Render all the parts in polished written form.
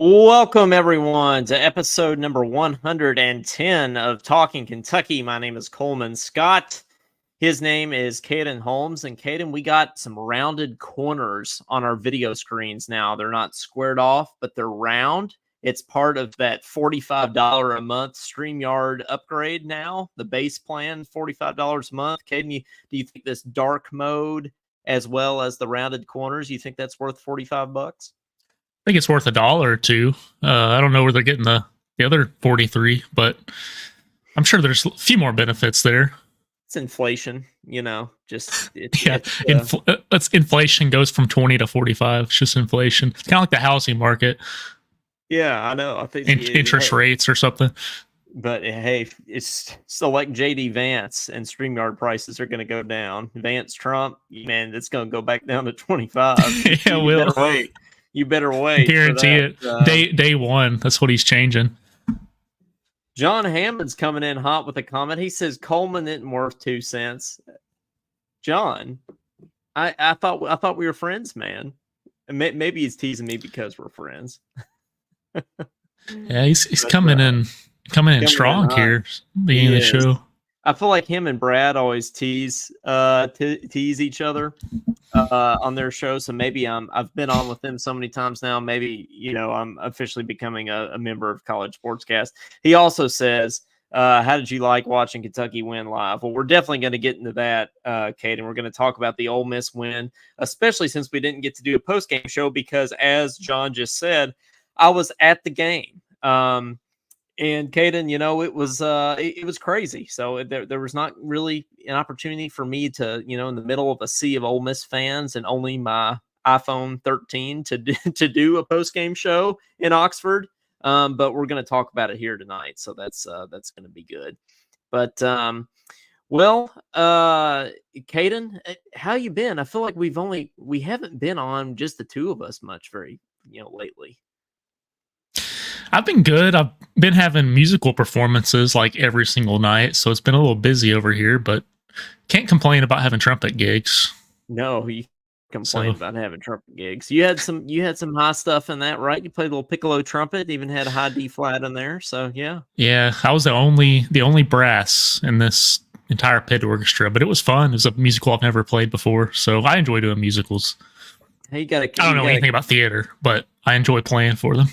Welcome, everyone, to episode number 110 of Talking Kentucky. My name is Coleman Scott. His name is Caden Holmes. And Caden, we got some rounded corners on our video screens now. They're not squared off, but they're round. It's part of that $45 a month StreamYard upgrade now, the base plan, $45 a month. Caden, do you think this dark mode as well as the rounded corners, you think that's worth $45? I think it's worth $1 or $2. I don't know where they're getting the other 43, but I'm sure there's a few more benefits there. It's inflation, just inflation goes from 20 to 45. It's just inflation. It's kind of like the housing market. Yeah, I know. I think interest rates or something. But hey, it's so like JD Vance and StreamYard prices are going to go down. Vance Trump, man, it's going to go back down to 25. Yeah, will. Wait. You better wait. Guarantee it. Day one. That's what he's changing. John Hammond's coming in hot with a comment. He says Coleman isn't worth 2 cents. John, I thought we were friends, man. Maybe he's teasing me because we're friends. Yeah, he's coming in strong here, beginning of the show. I feel like him and Brad always tease each other on their show. So maybe I've been on with them so many times now. Maybe, I'm officially becoming a member of College Sportscast. He also says, how did you like watching Kentucky win live? Well, we're definitely going to get into that, Kate, and we're going to talk about the Ole Miss win, especially since we didn't get to do a post-game show because, as John just said, I was at the game. And Caden, it was crazy. So there was not really an opportunity for me to, in the middle of a sea of Ole Miss fans and only my iPhone 13 to do a post game show in Oxford. But we're going to talk about it here tonight, so that's going to be good. But Caden, how you been? I feel like we haven't been on just the two of us much lately. I've been good. I've been having musical performances like every single night, so it's been a little busy over here, but can't complain about having trumpet gigs. No, you complain about having trumpet gigs. You had some high stuff in that, right? You played a little piccolo trumpet, even had a high D flat in there. So yeah. Yeah, I was the only brass in this entire pit orchestra, but it was fun. It was a musical I've never played before, so I enjoy doing musicals. Hey, I don't know anything about theater, but I enjoy playing for them.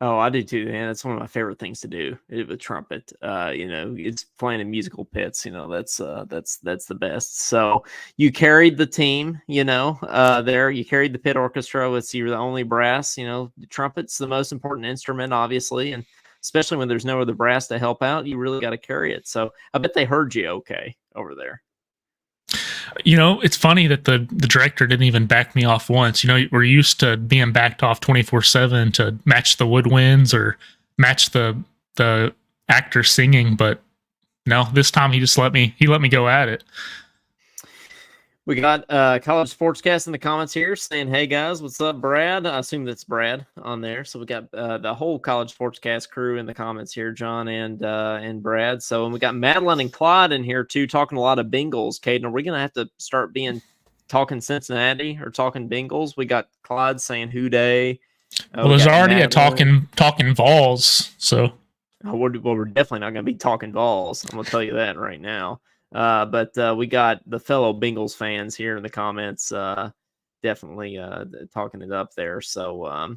Oh, I do too, man. That's one of my favorite things to do with trumpet. It's playing in musical pits. That's the best. So you carried the team. There you carried the pit orchestra. You're the only brass. The trumpet's the most important instrument, obviously, and especially when there's no other brass to help out, you really got to carry it. So I bet they heard you okay over there. It's funny that the director didn't even back me off once. We're used to being backed off 24/7 to match the woodwinds or match the actor singing, but no, this time he let me go at it. We got College Sportscast in the comments here saying, hey guys, what's up, Brad? I assume that's Brad on there. So we got the whole College Sportscast crew in the comments here, John and Brad. So, and we got Madeline and Clyde in here too, talking a lot of Bengals. Caden, are we going to have to start talking Cincinnati or talking Bengals? We got Clyde saying who day. Well, there's already Madeline. a talking Vols. So we're definitely not going to be talking Vols. I'm going to tell you that right now. But we got the fellow Bengals fans here in the comments, definitely talking it up there. So,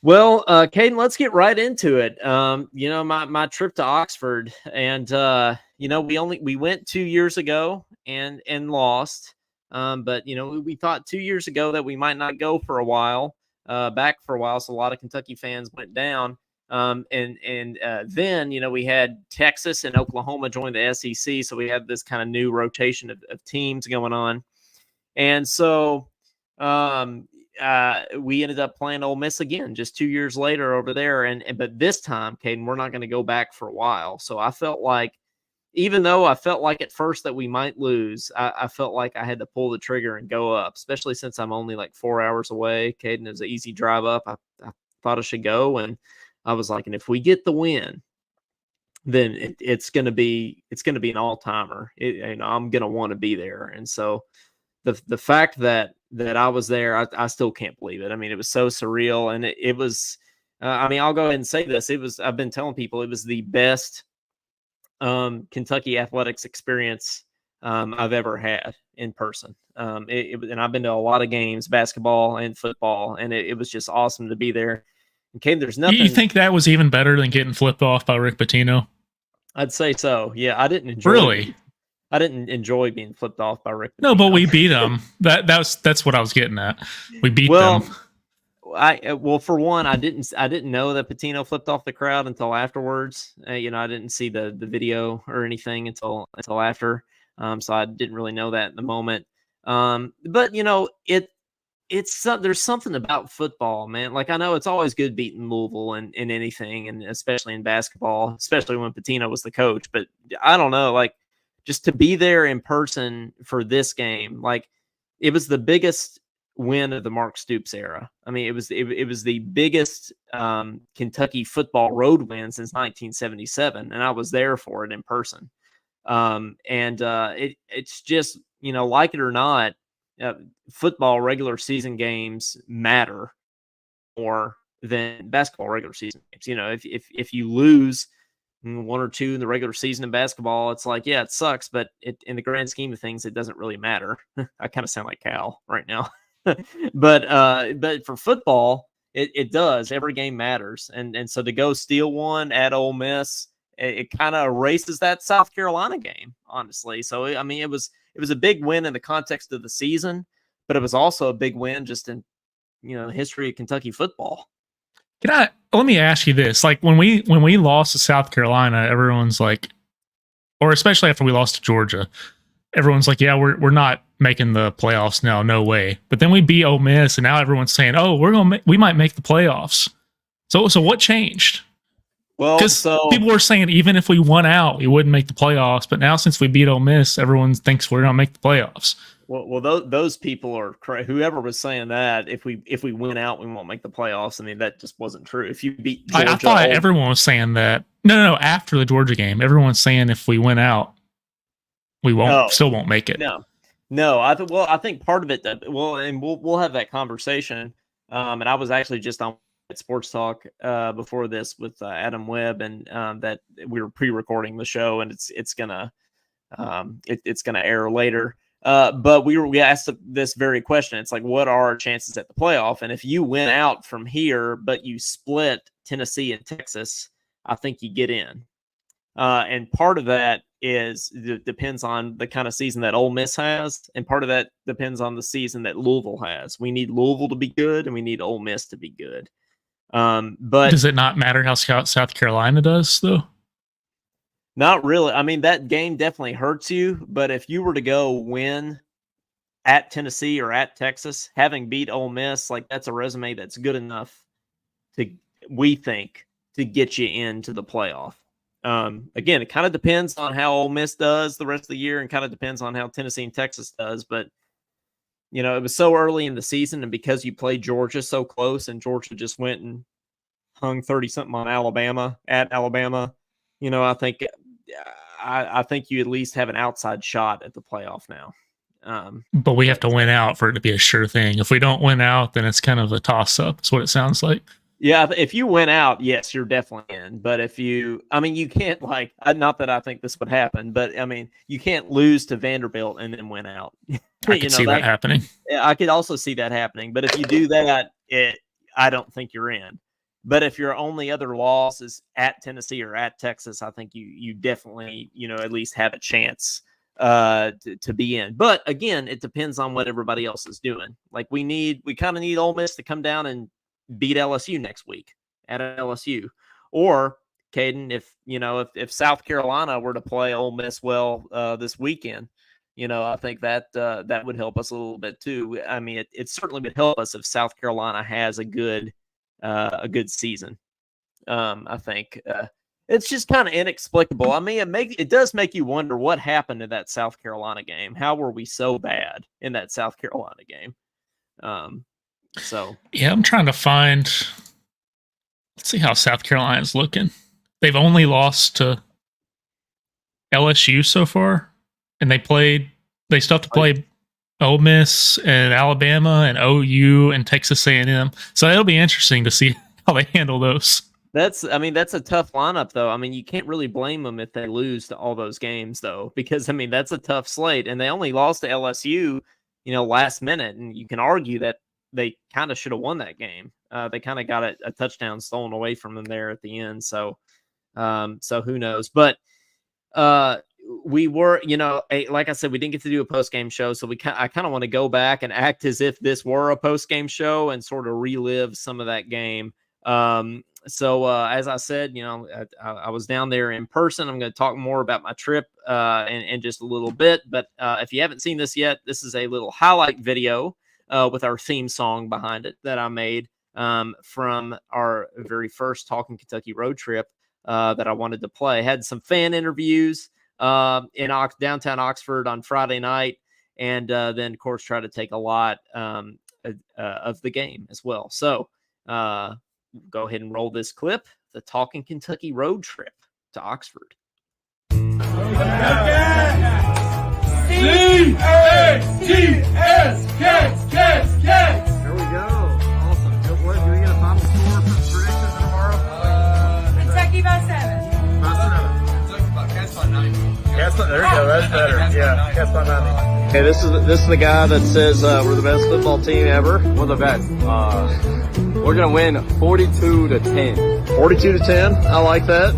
Caden, let's get right into it. My trip to Oxford, and we went 2 years ago and lost. But we thought 2 years ago that we might not go for a while, back for a while. So a lot of Kentucky fans went down. Then, we had Texas and Oklahoma join the SEC. So we had this kind of new rotation of teams going on. And so we ended up playing Ole Miss again just 2 years later over there. But this time, Caden, we're not going to go back for a while. So I felt like, even though I felt like at first that we might lose, I felt like I had to pull the trigger and go up, especially since I'm only like 4 hours away. Caden, it was an easy drive up. I thought I should go, and I was like, and if we get the win, then it's going to be an all-timer. I'm going to want to be there. And so the fact that I was there, I still can't believe it. I mean, it was so surreal, and it was I mean, I'll go ahead and say this. I've been telling people it was the best Kentucky athletics experience I've ever had in person. And I've been to a lot of games, basketball and football, and it was just awesome to be there. Okay, there's nothing. You think that was even better than getting flipped off by Rick Pitino? I'd say so. Yeah, I didn't enjoy. Really? I didn't enjoy being flipped off by Rick Pitino. No, but we beat them. That's what I was getting at. We beat them. Well, for one, I didn't know that Pitino flipped off the crowd until afterwards. I didn't see the video or anything until after. So I didn't really know that in the moment. But there's something about football, man. Like, I know it's always good beating Louisville in anything, and especially in basketball, especially when Pitino was the coach. But I don't know, like, just to be there in person for this game, like, it was the biggest win of the Mark Stoops era. I mean, it was the biggest Kentucky football road win since 1977, and I was there for it in person. It's just, like it or not, football regular season games matter more than basketball regular season games. If you lose one or two in the regular season in basketball, it's like, yeah, it sucks, but in the grand scheme of things, it doesn't really matter. I kind of sound like Cal right now. But for football, it does. Every game matters, and so to go steal one at Ole Miss, it kind of erases that South Carolina game, honestly. So I mean, it was a big win in the context of the season, but it was also a big win just in the history of Kentucky football. Let me ask you this: like, when we lost to South Carolina, everyone's like, or especially after we lost to Georgia, everyone's like, yeah, we're not making the playoffs now, no way. But then we beat Ole Miss, and now everyone's saying, oh, we might make the playoffs. So what changed? Well, because people were saying even if we won out, we wouldn't make the playoffs. But now since we beat Ole Miss, everyone thinks we're gonna make the playoffs. Well, those people are whoever was saying that if we win out, we won't make the playoffs. I mean, that just wasn't true. If you beat Georgia, I thought everyone was saying that. No. After the Georgia game, everyone's saying if we win out, we still won't make it. No. I think part of it. And we'll have that conversation. And I was actually just on Sports Talk before this with Adam Webb, and that we were pre-recording the show, and it's gonna air later. But we asked this very question. It's like, what are our chances at the playoff? And if you win out from here, but you split Tennessee and Texas, I think you get in. And part of that depends on the kind of season that Ole Miss has, and part of that depends on the season that Louisville has. We need Louisville to be good, and we need Ole Miss to be good. But does it not matter how South Carolina does, though? Not really. I mean, that game definitely hurts you, but if you were to go win at Tennessee or at Texas, having beat Ole Miss, like, that's a resume that's good enough we think, to get you into the playoff. Again, it kind of depends on how Ole Miss does the rest of the year, and kind of depends on how Tennessee and Texas does. But, it was so early in the season, and because you played Georgia so close, and Georgia just went and hung 30-something on Alabama at Alabama, I think you at least have an outside shot at the playoff now. But we have to win out for it to be a sure thing. If we don't win out, then it's kind of a toss-up. That's what it sounds like. Yeah, if you win out, yes, you're definitely in. But you can't, like, not that I think this would happen, but I mean, you can't lose to Vanderbilt and then win out. I could see that happening. Yeah, I could also see that happening. But if you do that, I don't think you're in. But if your only other loss is at Tennessee or at Texas, I think you definitely, at least have a chance to be in. But again, it depends on what everybody else is doing. Like, we kind of need Ole Miss to come down and beat LSU next week at LSU. Or, Caden, if South Carolina were to play Ole Miss well this weekend, I think that would help us a little bit too. I mean, it certainly would help us if South Carolina has a good season. I think it's just kind of inexplicable. I mean, it does make you wonder what happened in that South Carolina game. How were we so bad in that South Carolina game? So yeah, I'm trying to find. Let's see how South Carolina's looking. They've only lost to LSU so far, and they still have to play Ole Miss and Alabama and OU and Texas A&M. So it'll be interesting to see how they handle those. That's a tough lineup, though. I mean, you can't really blame them if they lose to all those games, though, because, I mean, that's a tough slate. And they only lost to LSU, last minute. And you can argue that they kind of should have won that game. They kind of got a touchdown stolen away from them there at the end. So who knows? But we were, like I said, we didn't get to do a post-game show. So I kind of want to go back and act as if this were a post-game show and sort of relive some of that game. So as I said, I was down there in person. I'm going to talk more about my trip in just a little bit. But if you haven't seen this yet, this is a little highlight video with our theme song behind it that I made from our very first Talkin Kentucky road trip that I wanted to play. Had some fan interviews in downtown Oxford on Friday night. And then, of course, try to take a lot of the game as well. So go ahead and roll this clip, the Talkin Kentucky road trip to Oxford. C-A-T-S-K-K-K. There we go. Awesome. Do we get a final score for predictions tomorrow? Kentucky by 7. By 7. Cats by 9. There we go. That's better. Yeah, Cats by 90. Okay, this is the guy that says we're the best football team ever. We're the best. We're gonna win 42-10. 42-10. I like that.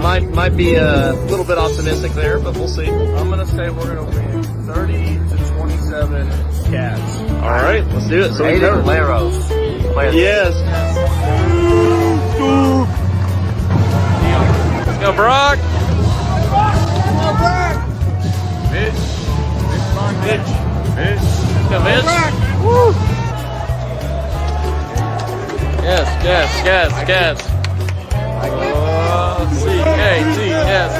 Might be a little bit optimistic there, but we'll see. I'm gonna say we're gonna win 30-27 Cats. All right, let's do it. So we Aiden Leros. Yes. Let's go, Brock. Mitch. Mitch. Let's go, Mitch. Woo. Yes. C-A-T, yes.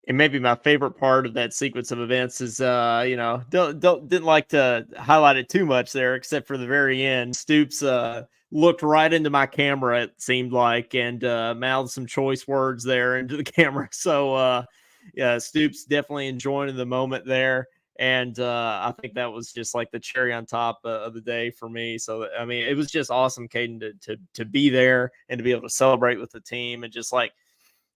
And maybe my favorite part of that sequence of events is, didn't like to highlight it too much there, except for the very end. Stoops looked right into my camera, it seemed like, and mouthed some choice words there into the camera. So, Stoops definitely enjoying the moment there. And I think that was just like the cherry on top of the day for me. So, I mean, it was just awesome, Caden, to be there and to be able to celebrate with the team. And just like,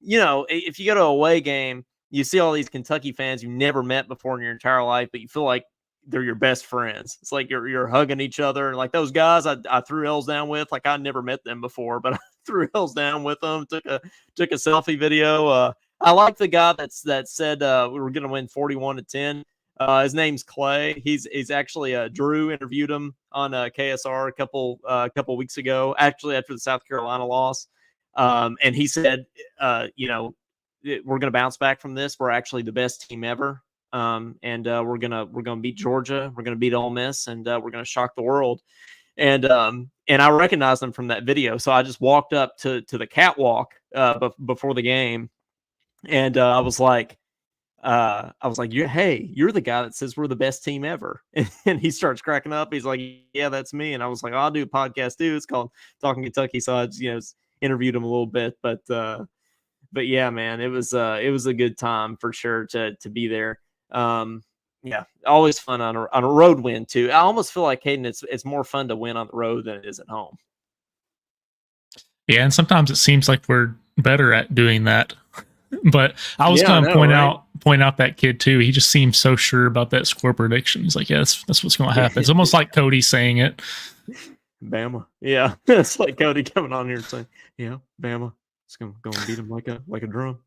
if you go to a away game, you see all these Kentucky fans you never met before in your entire life, but you feel like they're your best friends. It's like you're hugging each other. Like those guys I threw L's down with, like I never met them before, but I threw L's down with them, took a selfie video. I like the guy that said we were going to win 41-10. His name's Clay. He's actually Drew interviewed him on KSR a couple weeks ago, actually after the South Carolina loss. And he said, we're going to bounce back from this. We're actually the best team ever. and we're gonna beat Georgia. We're gonna beat Ole Miss, and we're gonna shock the world. And I recognized him from that video, so I just walked up to the catwalk before the game, and I was like, you're the guy that says we're the best team ever. And he starts cracking up. He's like, yeah, that's me. And I was like, I'll do a podcast too. It's called Talking Kentucky. So I just, interviewed him a little bit, but yeah, man, it was a good time for sure to be there. Yeah, always fun on a road win too. I almost feel like, Hayden, it's more fun to win on the road than it is at home. Yeah, and sometimes it seems like we're better at doing that. But I was going to point out that kid too. He just seems so sure about that score prediction. He's like, yeah, that's what's going to happen. It's almost like Cody saying it. Bama. Yeah. It's like Cody coming on here and saying, yeah, Bama. It's going to beat him like a drum.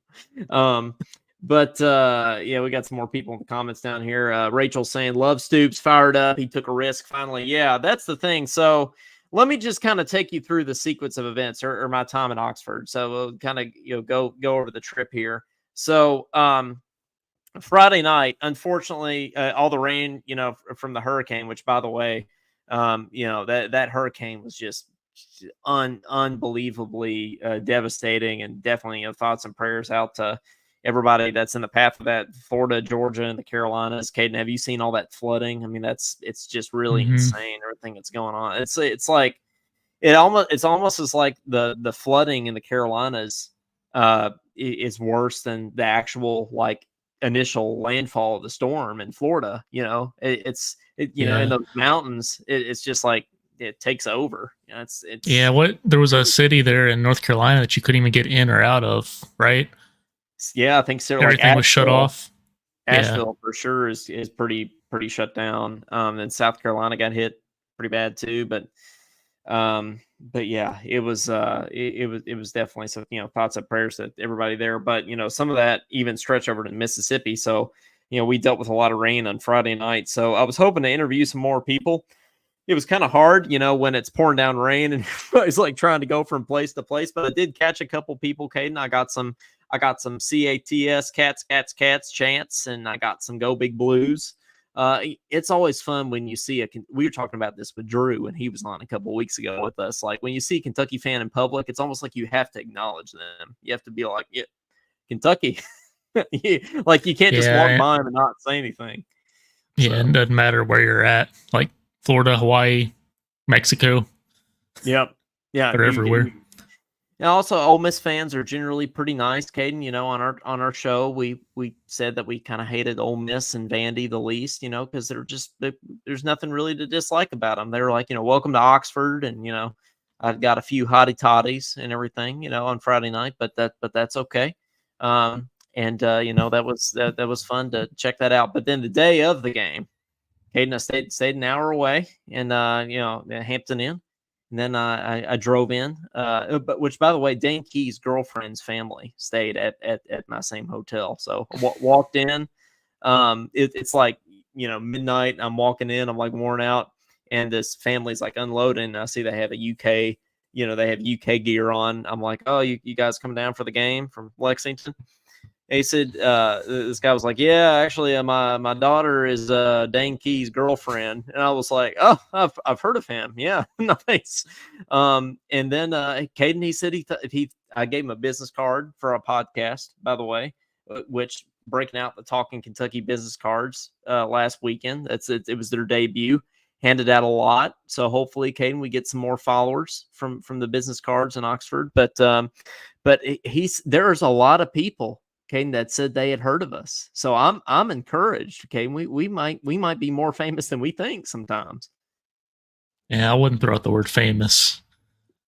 But yeah, we got some more people in the comments down here. Rachel saying, love Stoops, fired up. He took a risk finally. Yeah, that's the thing. So let me just kind of take you through the sequence of events or my time in Oxford. So we'll kind of go over the trip here. So Friday night, unfortunately, all the rain, from the hurricane, which by the way, that hurricane was just unbelievably devastating, and definitely thoughts and prayers out to everybody that's in the path of that. Florida, Georgia, and the Carolinas. Caden, have you seen all that flooding? I mean, it's just really insane, everything that's going on. It's like it's almost as like the flooding in the Carolinas is worse than the actual like initial landfall of the storm in Florida. In those mountains, it's just like it takes over. There was a city there in North Carolina that you couldn't even get in or out of, right? Yeah, I think so. Everything was shut off. Asheville for sure is pretty shut down. And South Carolina got hit pretty bad too. But yeah, it was definitely some thoughts and prayers to everybody there. But some of that even stretched over to Mississippi. So we dealt with a lot of rain on Friday night. So I was hoping to interview some more people. It was kind of hard, when it's pouring down rain and it's like trying to go from place to place. But I did catch a couple people, Caden. I got some CATS, cats, chants, and I got some Go Big Blues. It's always fun when you see we were talking about this with Drew when he was on a couple of weeks ago with us. Like when you see a Kentucky fan in public, it's almost like you have to acknowledge them. You have to be like, yeah, Kentucky. Like you can't just walk by them and not say anything. Yeah, it doesn't matter where you're at. Like Florida, Hawaii, Mexico. Yep. Yeah. They're everywhere. And also, Ole Miss fans are generally pretty nice, Caden. On our show, we said that we kind of hated Ole Miss and Vandy the least, because there's nothing really to dislike about them. They're like, welcome to Oxford, and I've got a few hottie toddies and everything, on Friday night, but that's okay. That was fun to check that out. But then the day of the game, Caden, I stayed an hour away, and Hampton Inn. And then I drove in, but which, by the way, Dane Key's girlfriend's family stayed at my same hotel. So I walked in. It's like, midnight. I'm walking in. I'm like worn out. And this family's like unloading. I see they have a UK, they have UK gear on. I'm like, oh, you guys coming down for the game from Lexington? He said, this guy was like, yeah, actually, my daughter is Dane Key's girlfriend. And I was like, oh, I've heard of him. Yeah, nice. And then Caden, he said I gave him a business card for a podcast, by the way, which breaking out the Talkin Kentucky business cards last weekend. It was their debut. Handed out a lot. So hopefully, Caden, we get some more followers from the business cards in Oxford. But there's a lot of people, Caden, that said they had heard of us. So I'm encouraged. Caden, we might be more famous than we think sometimes. Yeah, I wouldn't throw out the word famous.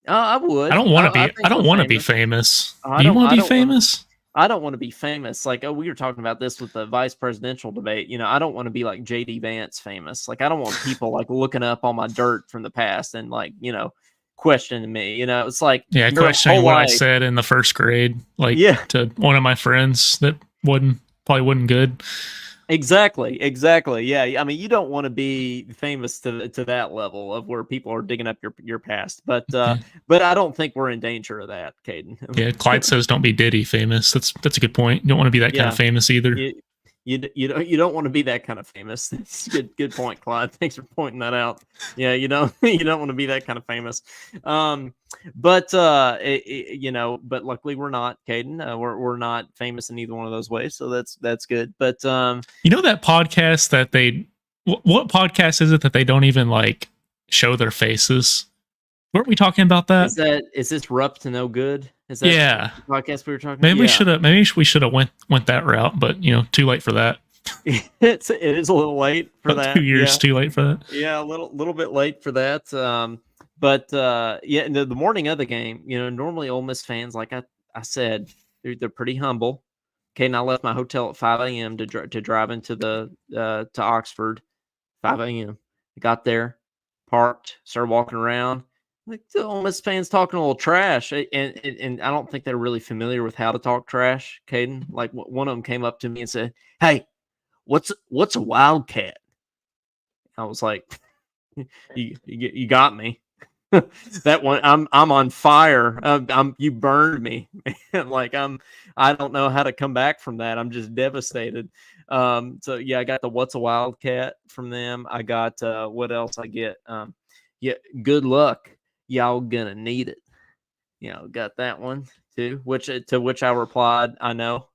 I would. I don't want to be. I don't want to be famous. Do you want to be famous? I don't want to be famous. Like, we were talking about this with the vice presidential debate. I don't want to be like JD Vance famous. Like, I don't want people like looking up all my dirt from the past and like, questioning me. It's like, questioning what I said in the first grade, like to one of my friends that probably wasn't good. Exactly. Yeah. I mean, you don't want to be famous to that level of where people are digging up your past, but I don't think we're in danger of that, Caden. Yeah. Clyde says, don't be Diddy famous. That's a good point. You don't want to be that kind of famous either. You don't want to be that kind of famous. That's good point, Clyde. Thanks for pointing that out. Yeah, you don't you don't want to be that kind of famous. But but luckily we're not, Caden. We're not famous in either one of those ways, so that's good. But that podcast that what podcast is it that they don't even like show their faces? Weren't we talking about that? is this Rup to No Good? Is that the podcast we were talking? Maybe we should have went that route, but too late for that. It is a little late for About that. 2 years too late for that. Yeah, a little bit late for that. But the morning of the game, normally Ole Miss fans, like I said, they're pretty humble. Okay, and I left my hotel at 5 a.m. to drive into to Oxford. 5 a.m. Got there, parked, started walking around. Like the Ole Miss fans talking a little trash, and I don't think they're really familiar with how to talk trash. Caden, like one of them came up to me and said, "Hey, what's a wildcat?" I was like, "You got me." That one, I'm on fire. You burned me. Like I don't know how to come back from that. I'm just devastated. So yeah, I got the what's a wildcat from them. I got what else I get? Good luck. Y'all gonna need it. Got that one too. To which I replied, I know.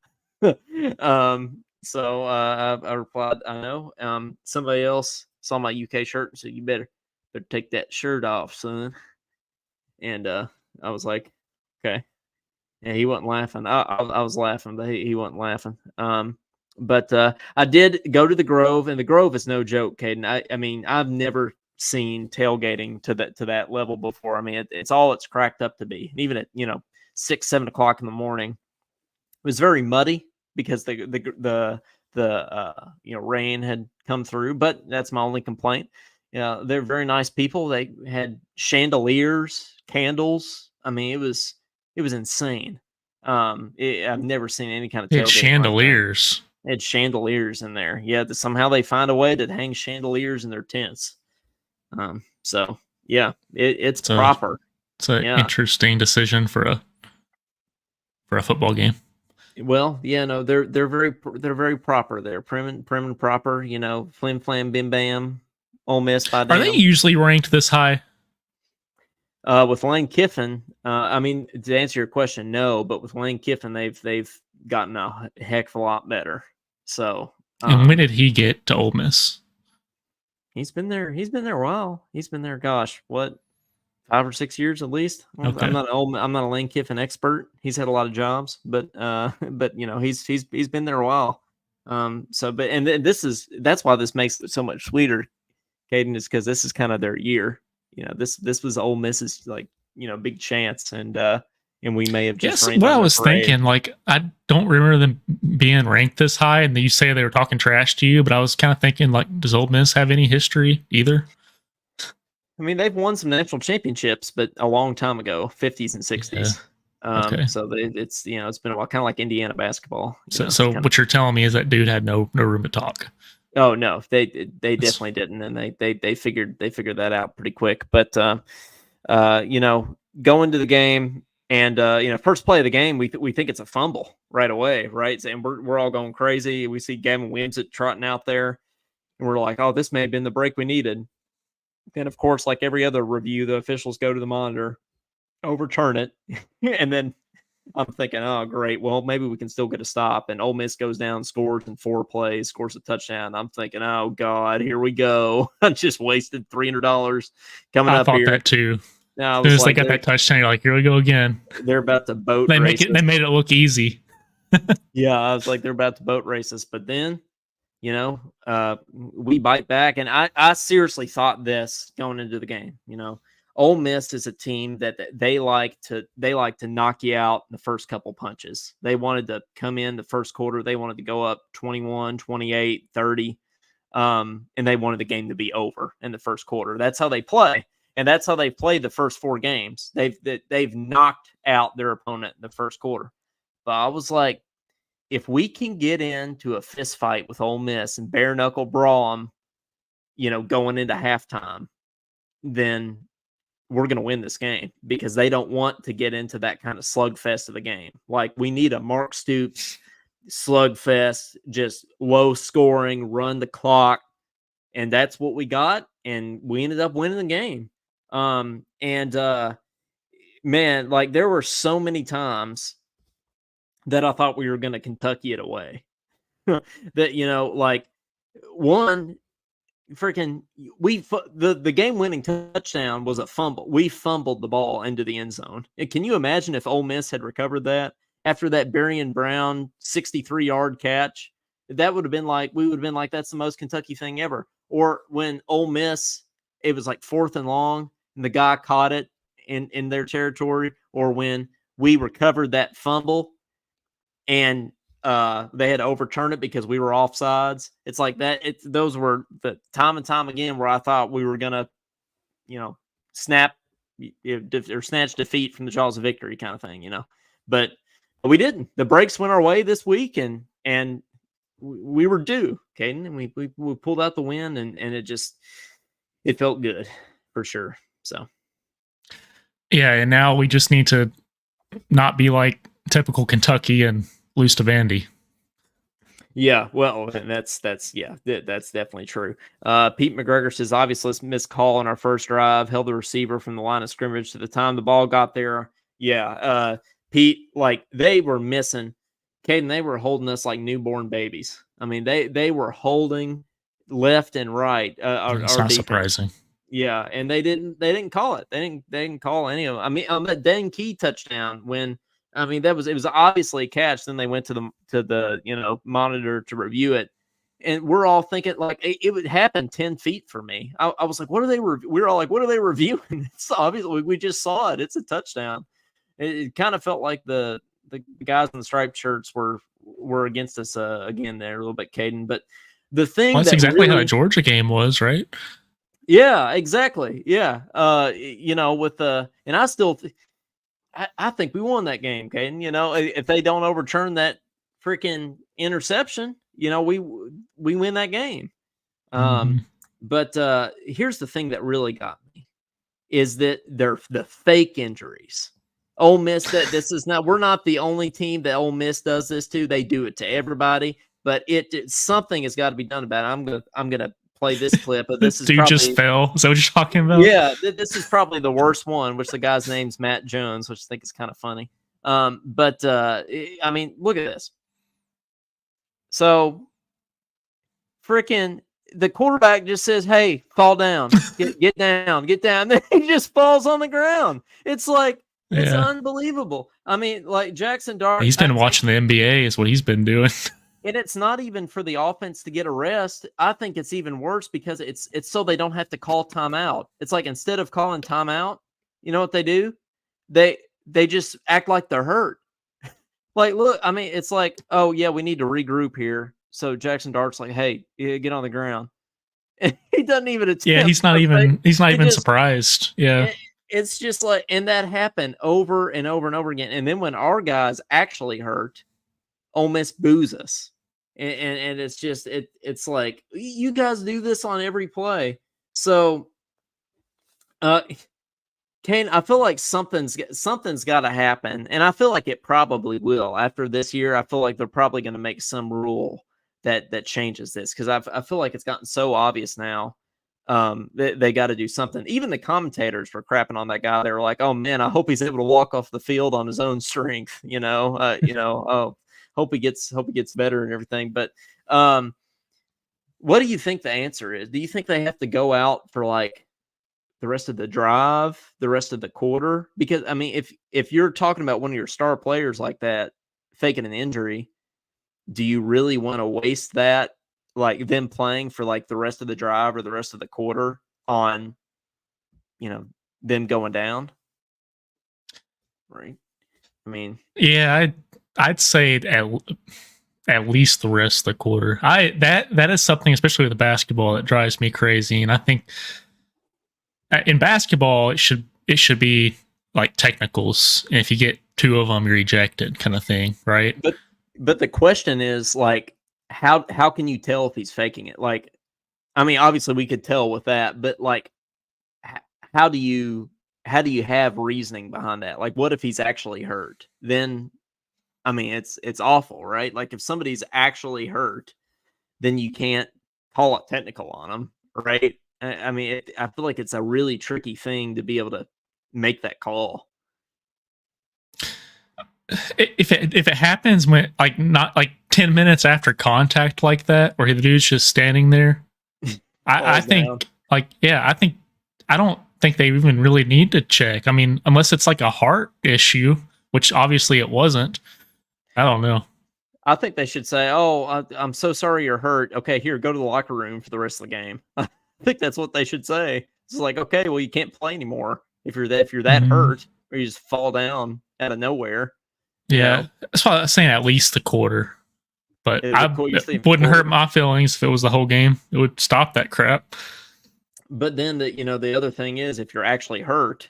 So I replied, I know. Somebody else saw my UK shirt and said, "You better take that shirt off, son." And I was like, okay. Yeah, he wasn't laughing. I was laughing, but he wasn't laughing. But I did go to the Grove, and the Grove is no joke, Caden. I mean, I've never seen tailgating to that level before. I mean, it's all it's cracked up to be. And even at 6, 7 o'clock in the morning, it was very muddy because the rain had come through. But that's my only complaint. Yeah, they're very nice people. They had chandeliers, candles. I mean, it was insane. I've never seen any kind of They had tailgating like that. chandeliers. They had chandeliers in there. Yeah, somehow they find a way to hang chandeliers in their tents. So yeah, it's proper. It's an interesting decision for a football game. Well, yeah, no, they're very proper. They're prim and proper. Flim flam bim bam. Ole Miss by damn. Are they usually ranked this high? With Lane Kiffin, I mean, to answer your question, no. But with Lane Kiffin, they've gotten a heck of a lot better. So, and when did he get to Ole Miss? He's been there a while. He's been there, gosh, what, 5 or 6 years at least. Okay. I'm not a Lane Kiffin expert. He's had a lot of jobs, but he's been there a while. That's why this makes it so much sweeter, Caden, is because this is kind of their year. This was Ole Miss's big chance, and we may have just. Yes, what I was thinking, like I don't remember them being ranked this high, and you say they were talking trash to you, but I was kind of thinking, like, does Ole Miss have any history either? I mean, they've won some national championships, but a long time ago, 50s and 60s. Yeah. Okay. So it's been a while, kind of like Indiana basketball. So what you're telling me is that dude had no room to talk. Oh no, they definitely didn't, and they figured that out pretty quick. But going to the game, and first play of the game, we think it's a fumble right away, right? And we're all going crazy. We see Gavin Wimsatt trotting out there, and we're like, oh, this may have been the break we needed. Then, of course, like every other review, the officials go to the monitor, overturn it, and then I'm thinking, oh, great. Well, maybe we can still get a stop. And Ole Miss goes down, scores in 4 plays, scores a touchdown. I'm thinking, oh, God, here we go. I just wasted $300 coming up here. I thought that too. Now, as soon as they got that touchdown, you're like, here we go again. They're about to boat race. They made it look easy. Yeah, I was like, they're about to boat race us. But then, we bite back. And I seriously thought this going into the game. Ole Miss is a team that they like to knock you out in the first couple punches. They wanted to come in the first quarter. They wanted to go up 21, 28, 30. And they wanted the game to be over in the first quarter. That's how they play. And that's how they played the first 4 games. They've knocked out their opponent in the first quarter. But I was like, if we can get into a fist fight with Ole Miss and bare knuckle brawl them, going into halftime, then we're going to win this game, because they don't want to get into that kind of slugfest of the game. Like, we need a Mark Stoops slugfest, just low scoring, run the clock, and that's what we got, and we ended up winning the game. Man, like there were so many times that I thought we were going to Kentucky it away. That like one freaking the game winning touchdown was a fumble. We fumbled the ball into the end zone. And can you imagine if Ole Miss had recovered that after that Berrien Brown 63-yard catch? That would have been like we would have been like that's the most Kentucky thing ever. Or when Ole Miss, it was like 4th and long and the guy caught it in their territory, or when we recovered that fumble and they had to overturn it because we were offsides. It's like that. Those were the time and time again where I thought we were gonna, snap or snatch defeat from the jaws of victory, kind of thing, But we didn't. The breaks went our way this week, and we were due, Caden, and we pulled out the win, and it felt good for sure. So. Yeah, and now we just need to not be like typical Kentucky and lose to Vandy. Yeah, well, that's definitely true. Pete McGregor says, obviously, missed call on our first drive, held the receiver from the line of scrimmage to the time the ball got there. Yeah, Pete, like they were missing. Caden, they were holding us like newborn babies. I mean, they were holding left and right. It's not surprising. Yeah, and they didn't call it. They didn't call any of them. I mean, on that dang key touchdown, when it was obviously a catch. Then they went to the monitor to review it, and we're all thinking like it would happen 10 feet from me. I was like, what are they? We were all like, what are they reviewing? It's obviously we just saw it. It's a touchdown. It kind of felt like the guys in the striped shirts were against us again there a little bit, Caden. But the thing that's exactly how a Georgia game was, right? Yeah, exactly. Yeah. With and I still, I think we won that game, Caden. If they don't overturn that freaking interception, we win that game. But here's the thing that really got me is that they're the fake injuries. Ole Miss, we're not the only team that Ole Miss does this to. They do it to everybody, but something has got to be done about it. I'm gonna play this clip, but this is dude probably, just fell. Is that what you're talking about? Yeah, this is probably the worst one, which the guy's name's Matt Jones, which I think is kind of funny. But look at this. So, freaking the quarterback just says, "Hey, fall down, get down, get down." Then he just falls on the ground. It's like it's unbelievable. I mean, like Jackson Dart. He's been watching the NBA, is what he's been doing. And it's not even for the offense to get a rest. I think it's even worse because it's so they don't have to call timeout. It's like instead of calling timeout, you know what they do? They just act like they're hurt. Like, look, it's like, oh yeah, we need to regroup here. So Jackson Dart's like, hey, get on the ground. And he doesn't even attempt. Yeah, he's not even surprised. Yeah. It's just like, and that happened over and over and over again. And then when our guys actually hurt, Ole Miss boos us, and it's just it's like you guys do this on every play. So, Kane, I feel like something's got to happen, and I feel like it probably will after this year. I feel like they're probably going to make some rule that changes this because I feel like it's gotten so obvious now. They got to do something. Even the commentators were crapping on that guy. They were like, "Oh man, I hope he's able to walk off the field on his own strength." Oh. Hope he gets better and everything. But what do you think the answer is? Do you think they have to go out for like the rest of the drive, the rest of the quarter? Because if you're talking about one of your star players like that faking an injury, do you really want to waste that, like them playing for like the rest of the drive or the rest of the quarter on, them going down? Right. Yeah, I'd say at least the rest of the quarter. That is something, especially with the basketball, that drives me crazy. And I think in basketball, it should be like technicals. And if you get 2 of them, you're ejected, kind of thing, right? But the question is like, how can you tell if he's faking it? Like, obviously we could tell with that, but like, how do you have reasoning behind that? Like, what if he's actually hurt? Then, I mean, it's awful, right? Like if somebody's actually hurt, then you can't call it technical on them, right? I mean, I feel like it's a really tricky thing to be able to make that call. If it happens when not like 10 minutes after contact like that, where the dude's just standing there, I think I don't think they even really need to check. I mean, unless it's like a heart issue, which obviously it wasn't. I don't know. I think they should say, "Oh, I'm so sorry you're hurt. Okay, here, go to the locker room for the rest of the game." I think that's what they should say. It's like, okay, well, you can't play anymore if you're that hurt, or you just fall down out of nowhere. Yeah, that's why I was saying at least the quarter. But it wouldn't hurt my feelings if it was the whole game. It would stop that crap. But then the other thing is, if you're actually hurt,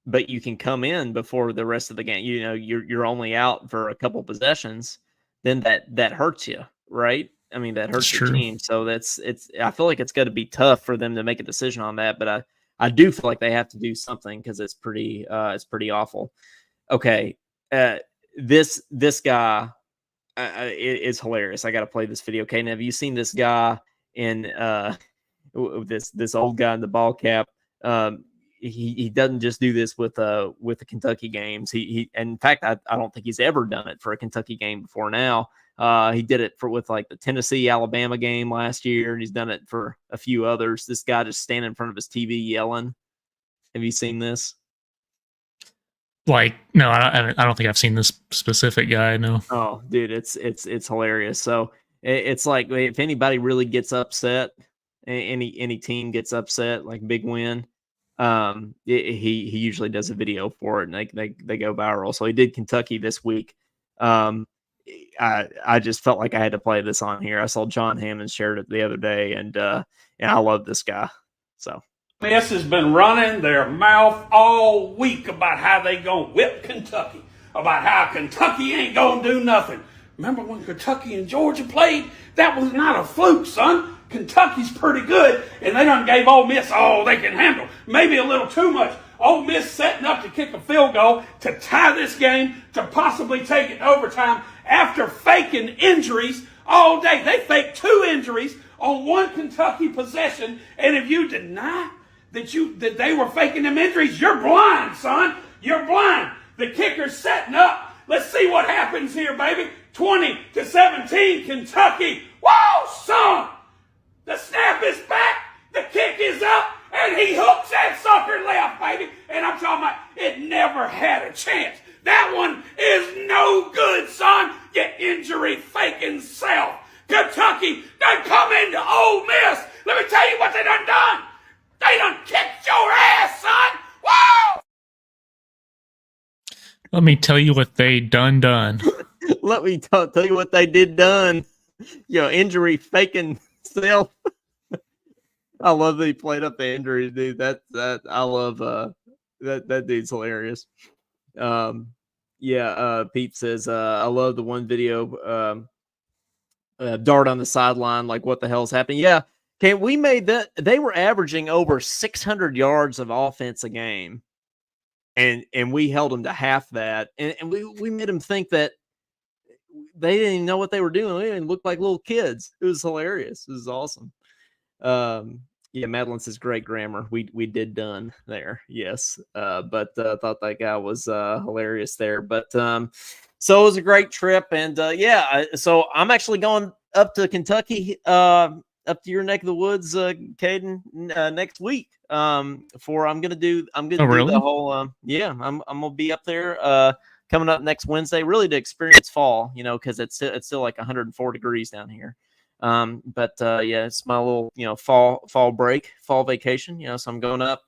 but you can come in before the rest of the game, you're only out for a couple possessions, then that hurts you, right? I mean, that hurts your team. So I feel like it's got to be tough for them to make a decision on that. But I do feel like they have to do something because it's pretty awful. Okay. This guy is hilarious. I got to play this video. Okay, now have you seen this guy in this old guy in the ball cap? He doesn't just do this with the Kentucky games. He in fact I don't think he's ever done it for a Kentucky game before now. He did it with like the Tennessee Alabama game last year, and he's done it for a few others. This guy just standing in front of his TV yelling. Have you seen this? Like, no, I don't think I've seen this specific guy. No. Oh, dude, it's hilarious. So it's like if anybody really gets upset, any team gets upset, like big win, he usually does a video for it, and they go viral. So he did Kentucky this week. I just felt like I had to play this on here. I saw John Hammond shared it the other day, and I love this guy. So. Miss has been running their mouth all week about how they gonna whip Kentucky, about how Kentucky ain't gonna do nothing. Remember when Kentucky and Georgia played? That was not a fluke, son. Kentucky's pretty good, and they done gave Ole Miss all they can handle. Maybe a little too much. Ole Miss setting up to kick a field goal to tie this game, to possibly take it to overtime after faking injuries all day. They faked 2 injuries on 1 Kentucky possession, and if you deny that they were faking them injuries, you're blind, son. You're blind. The kicker's setting up. Let's see what happens here, baby. 20-17, Kentucky. Whoa, son! The snap is back. The kick is up, and he hooks that sucker left, baby. And I'm talking about it never had a chance. That one is no good, son. You injury faking self. Kentucky done come into Ole Miss. Let me tell you what they done. They done kicked your ass, son! Woo! Let me tell you what they done. Let me tell you what they did done. Injury faking self. I love that he played up the injury, dude. That I love that dude's hilarious. Pete says, I love the one video dart on the sideline, like what the hell's happening? Yeah. Okay, we made that. They were averaging over 600 yards of offense a game, and we held them to half that, and we made them think that they didn't even know what they were doing. They didn't look like little kids. It was hilarious. It was awesome. Madeline says great grammar. We did done there, yes. But thought that guy was hilarious there. But so it was a great trip, and so I'm actually going up to Kentucky. Up to your neck of the woods, Caden, next week. I'm gonna do the whole. I'm gonna be up there coming up next Wednesday, really to experience fall. Because it's still like 104 degrees down here. It's my little fall break, fall vacation. So I'm going up.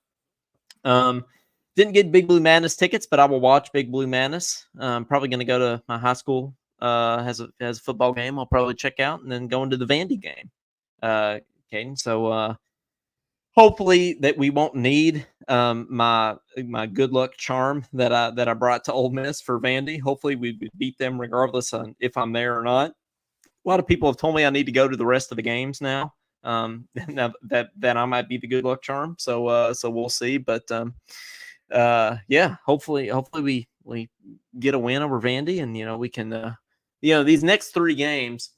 Didn't get Big Blue Madness tickets, but I will watch Big Blue Madness. I'm probably gonna go to my high school has a football game. I'll probably check out and then go into the Vandy game. Caden. So hopefully that we won't need my good luck charm that I brought to Ole Miss for Vandy. Hopefully we beat them regardless on if I'm there or not. A lot of people have told me I need to go to the rest of the games now. Now that I might be the good luck charm. So we'll see. But hopefully we get a win over Vandy, and we can these next 3 games,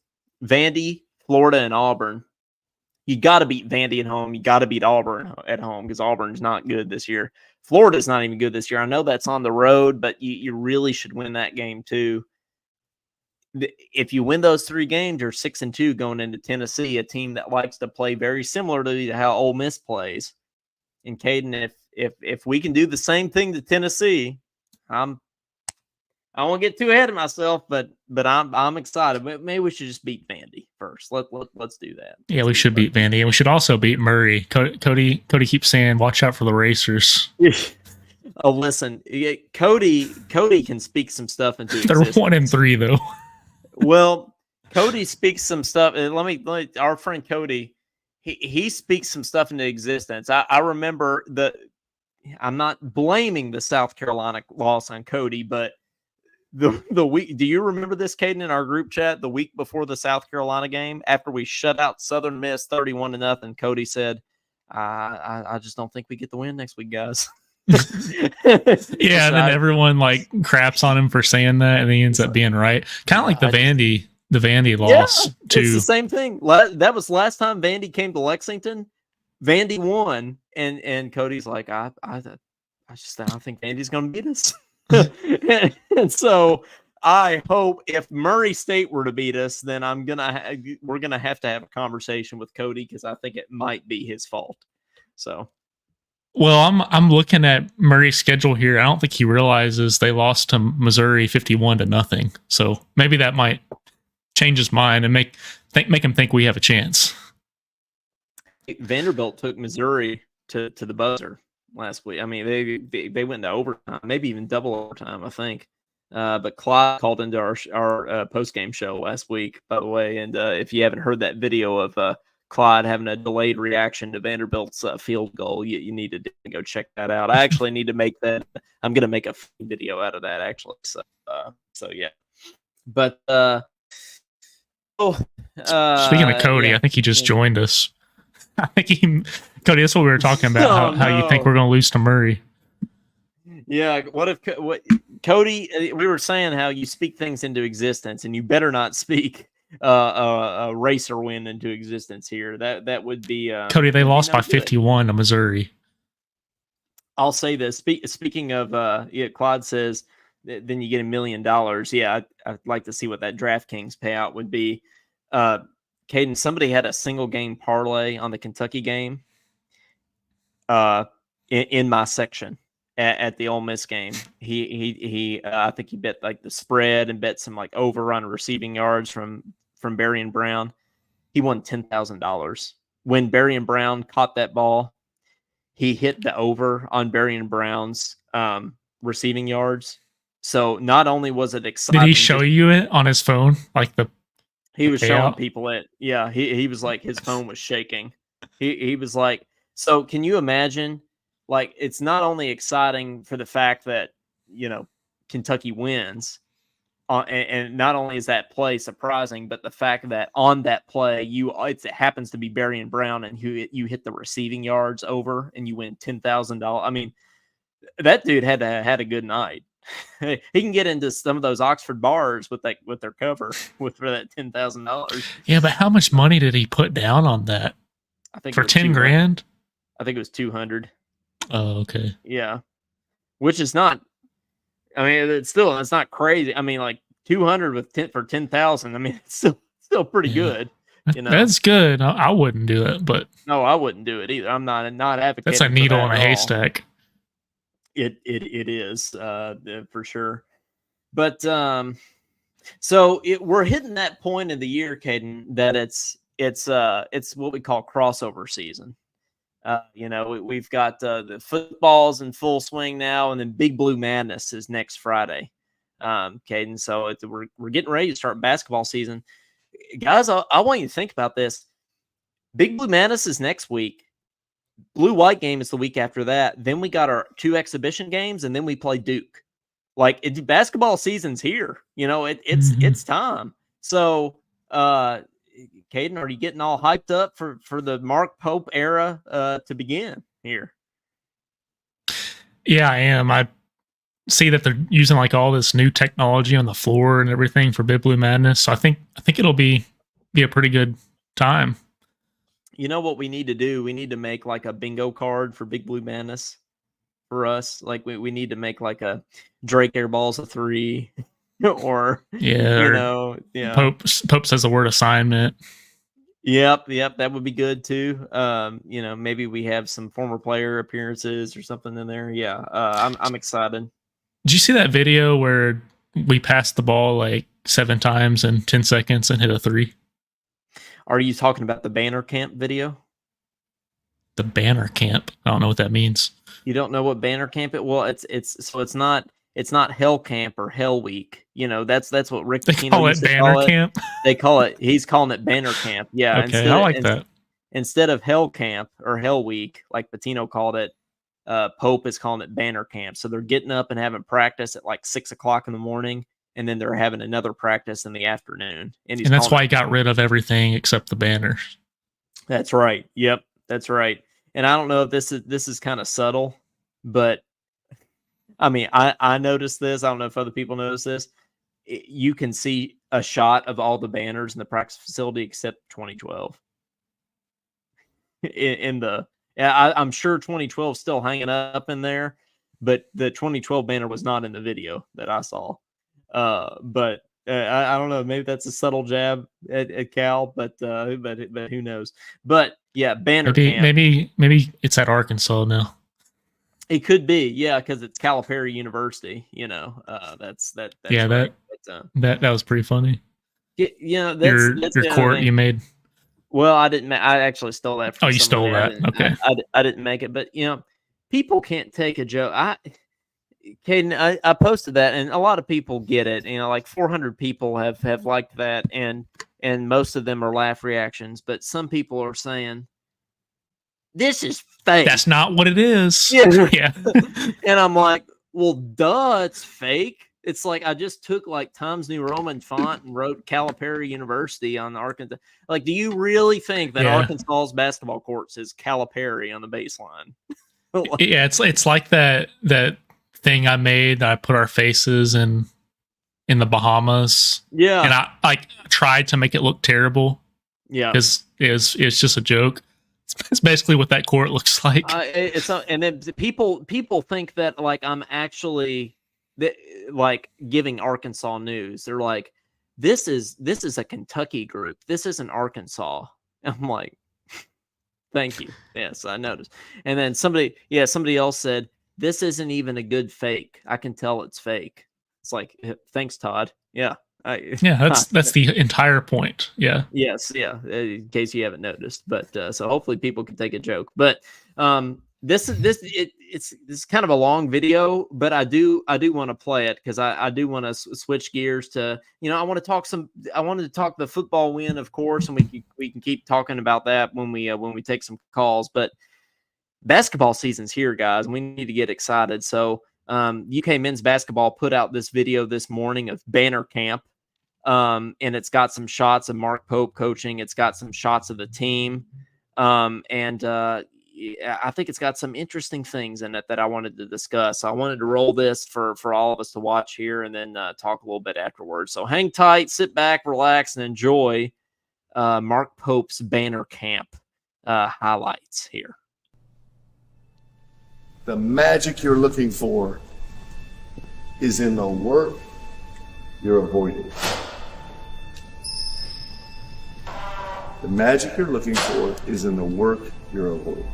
Vandy, Florida, and Auburn. You got to beat Vandy at home. You got to beat Auburn at home because Auburn's not good this year. Florida's not even good this year. I know that's on the road, but you really should win that game too. If you win those 3 games, you're 6-2 going into Tennessee, a team that likes to play very similar to how Ole Miss plays. And Caden, if we can do the same thing to Tennessee, I won't get too ahead of myself, but I'm excited. Maybe we should just beat Vandy first. Let's do that. Yeah, we should beat Vandy, and we should also beat Murray. Cody keeps saying, "Watch out for the racers." Oh, listen, Cody can speak some stuff into existence. They're 1-3 though. Well, Cody speaks some stuff. Let me our friend Cody, he speaks some stuff into existence. I remember I'm not blaming the South Carolina loss on Cody, but the week, do you remember this, Caden, in our group chat the week before the South Carolina game, after we shut out Southern Miss 31-0? Cody said, I just don't think we get the win next week, guys. Yeah, and then everyone craps on him for saying that, and he ends up being right. Kind of like the Vandy loss too. It's the same thing. That was last time Vandy came to Lexington. Vandy won, and Cody's like, I think Vandy's going to beat us. And so I hope if Murray State were to beat us, then we're gonna have to have a conversation with Cody, because I think it might be his fault. So, well, I'm looking at Murray's schedule here. I don't think he realizes they lost to Missouri 51-0. So maybe that might change his mind and make him think we have a chance. Vanderbilt took Missouri to the buzzer last week. I mean, they went into overtime, maybe even double overtime, I think. But Clyde called into our post-game show last week, by the way. And if you haven't heard that video of Clyde having a delayed reaction to Vanderbilt's field goal, you need to go check that out. I actually need to make that. I'm going to make a video out of that, actually. So yeah. But speaking of Cody, I think he just joined us. I think Cody, that's what we were talking about. How you think we're going to lose to Murray? Yeah. What Cody? We were saying how you speak things into existence, and you better not speak a racer win into existence here. That would be Cody. They lost by 51 to Missouri. I'll say this. Speaking of, Claude says then you get $1 million. Yeah, I'd like to see what that DraftKings payout would be. Caden, somebody had a single game parlay on the Kentucky game in my section at the Ole Miss game. He I think he bet the spread and bet some over on receiving yards from Berrien Brown. He won $10,000. When Berrien Brown caught that ball, he hit the over on Berrien Brown's receiving yards. So not only was it exciting. Did he show you it on his phone? He was showing people it. Yeah, he was his phone was shaking. He was like, so can you imagine? It's not only exciting for the fact that Kentucky wins, and not only is that play surprising, but the fact that on that play it happens to be Berrien Brown, and you hit the receiving yards over, and you win $10,000. I mean, that dude had a good night. He can get into some of those Oxford bars with their cover for that $10,000. Yeah, but how much money did he put down on that? I think for 10 grand. I think it was 200. Oh, okay. Yeah, which is not. I mean, it's not crazy. I mean, 200 for 10,000. I mean, it's still pretty good. That's good. I wouldn't do it, but no, I wouldn't do it either. I'm not advocating. That's a needle in a haystack. It is for sure. But so we're hitting that point in the year, Caden, that it's what we call crossover season. We've got the footballs in full swing now, and then Big Blue Madness is next Friday, Caden. So we're getting ready to start basketball season, guys. I want you to think about this. Big Blue Madness is next week. Blue-white game is the week after that. Then we got our 2 exhibition games, and then we play Duke. Basketball season's here. It's time. So, Caden, are you getting all hyped up for the Mark Pope era to begin here? Yeah, I am. see that they're using like all this new technology on the floor and everything for Big Blue Madness. So I think it'll be a pretty good time. You know what we need to do? We need to make like a bingo card for Big Blue Madness for us. Like we need to make like a Drake airball's a 3 or Pope says the word assignment. Yep, that would be good too. Maybe we have some former player appearances or something in there. Yeah, I'm excited. Did you see that video where we passed the ball like 7 times in 10 seconds and hit a 3? Are you talking about the banner camp video? The banner camp? I don't know what that means. You don't know what banner camp it? Well, it's not Hell Camp or Hell Week. That's what Rick Pitino call it banner camp. They call it. He's calling it banner camp. Yeah. Okay, I like that. Instead of Hell Camp or Hell Week, like Pitino called it, Pope is calling it banner camp. So they're getting up and having practice at like 6:00 in the morning, and then they're having another practice in the afternoon. And that's why he got rid of everything except the banners. That's right. Yep, that's right. And I don't know if this is kind of subtle, but I mean, I noticed this. I don't know if other people notice this. You can see a shot of all the banners in the practice facility except 2012. I'm sure 2012 is still hanging up in there, but the 2012 banner was not in the video that I saw. But I don't know. Maybe that's a subtle jab at Cal, but who knows? But yeah, banner camp. Maybe it's at Arkansas now. It could be, yeah, because it's Calipari University. That's yeah, right. That was pretty funny. Yeah, that's your quote you made. Well, I didn't. I actually stole that. From you stole that. Okay. I didn't make it, but people can't take a joke. Caden, I posted that, and a lot of people get it. Like 400 people have liked that, and most of them are laugh reactions. But some people are saying, "This is fake. That's not what it is." Yeah. And I'm like, well, duh, it's fake. It's like I just took like Times New Roman font and wrote Calipari University on the Arkansas. Like, do you really think that Arkansas's basketball court says Calipari on the baseline? Yeah, it's like that thing I made that I put our faces in the Bahamas. Yeah, and I tried to make it look terrible. Yeah, because it's just a joke. It's basically what that court looks like. And then people think that like I'm actually like giving Arkansas news. They're like, this is a Kentucky group. This isn't Arkansas. I'm like, thank you. Yes, I noticed. And then somebody else said, this isn't even a good fake. I can tell it's fake. It's like, thanks, Todd. Yeah. That's the entire point. Yeah. Yes. Yeah. In case you haven't noticed, but so hopefully people can take a joke. But it's kind of a long video, but I do want to play it because I do want to switch gears to I wanted to talk the football win, of course, and we can keep talking about that when we take some calls. But basketball season's here, guys, and we need to get excited. So UK men's basketball put out this video this morning of banner camp. And it's got some shots of Mark Pope coaching. It's got some shots of the team. I think it's got some interesting things in it that I wanted to discuss. So I wanted to roll this for all of us to watch here and then talk a little bit afterwards. So hang tight, sit back, relax, and enjoy Mark Pope's banner camp highlights here. The magic you're looking for is in the work you're avoiding. The magic you're looking for is in the work you're avoiding.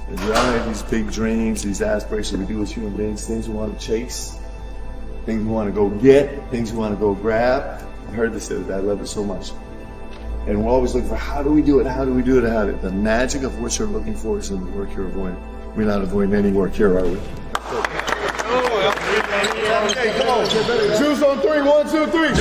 And we all have these big dreams, these aspirations we do as human beings, things we want to chase, things we want to go get, things we want to go grab. I heard this the other day, I love it so much. And we're always looking for how do we do it, how do we do it, how do we do it. The magic of what you're looking for is in the work you're avoiding. We're not avoiding any work here, are we? Okay, come on. Choose on 3. 1, 2, 3. Choose.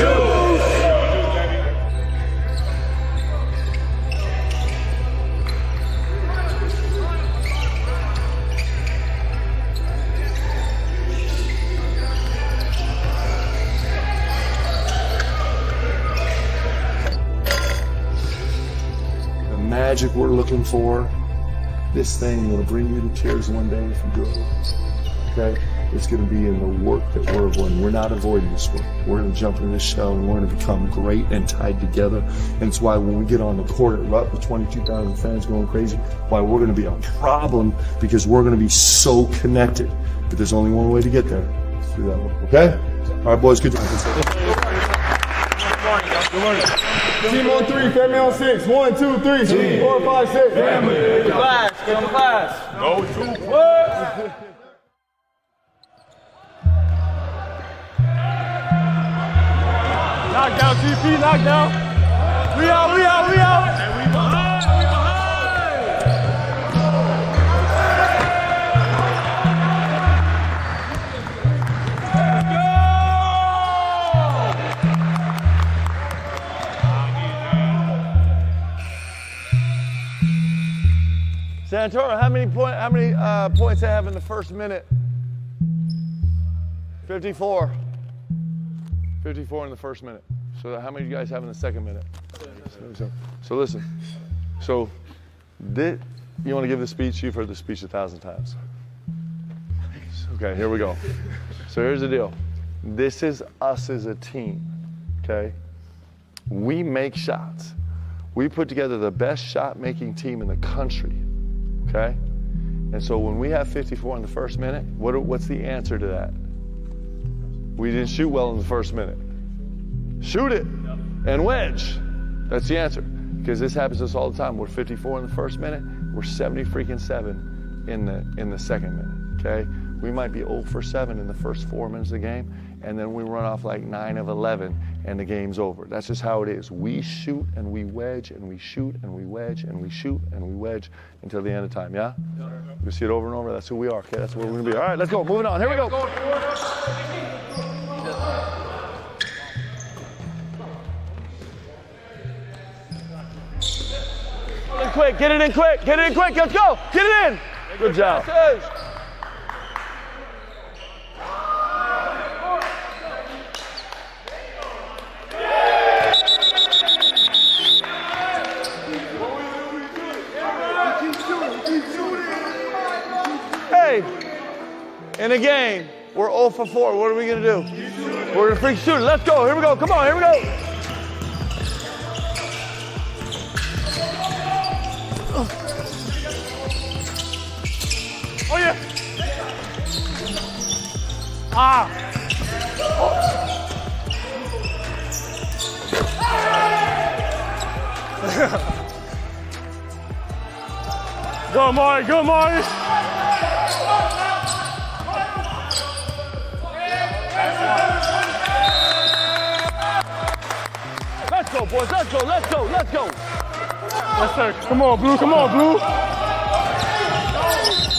The magic we're looking for, this thing will bring you to tears one day if you do it. Okay? It's going to be in the work that we're avoiding. We're not avoiding this work. We're going to jump into this shell and we're going to become great and tied together. And it's why when we get on the court at Rupp with 22,000 fans going crazy, why we're going to be a problem, because we're going to be so connected. But there's only one way to get there. It's through that work. Okay? All right, boys, good job. Good morning. Team on 3, family on 6. 1, 2, 3, 4, 5, 6. Family. Class, get on class. Go to what? Knockdown, TP, knockdown. We out. And we behind. Santoro, how many points they have in the first minute? 54. 54 in the first minute. So how many of you guys have in the second minute? So listen. So you want to give the speech? You've heard the speech 1,000 times. Okay, here we go. So here's the deal. This is us as a team, okay? We make shots. We put together the best shot-making team in the country. Okay? And so when we have 54 in the first minute, what's the answer to that? We didn't shoot well in the first minute. Shoot it and wedge. That's the answer. Because this happens to us all the time. We're 54 in the first minute. We're 70-7 in the second minute. Okay? We might be 0 for 7 in the first 4 minutes of the game, and then we run off like 9 of 11, and the game's over. That's just how it is. We shoot and we wedge and we shoot and we wedge and we shoot and we wedge until the end of time, yeah? We see it over and over. That's who we are, okay? That's what we're going to be. All right, let's go. Moving on. Here we go. Get it in quick. Let's go. Get it in. Good job. Hey, in a game, we're 0 for 4. What are we going to do? We're going to freak shoot it. Let's go. Here we go. Come on. Here we go. Oh, yeah. Go, Marty. Go, Marty. Let's go, boys. Let's go. Let's go. Let's go. Yes, sir. Come on, Blue. Come on, Blue.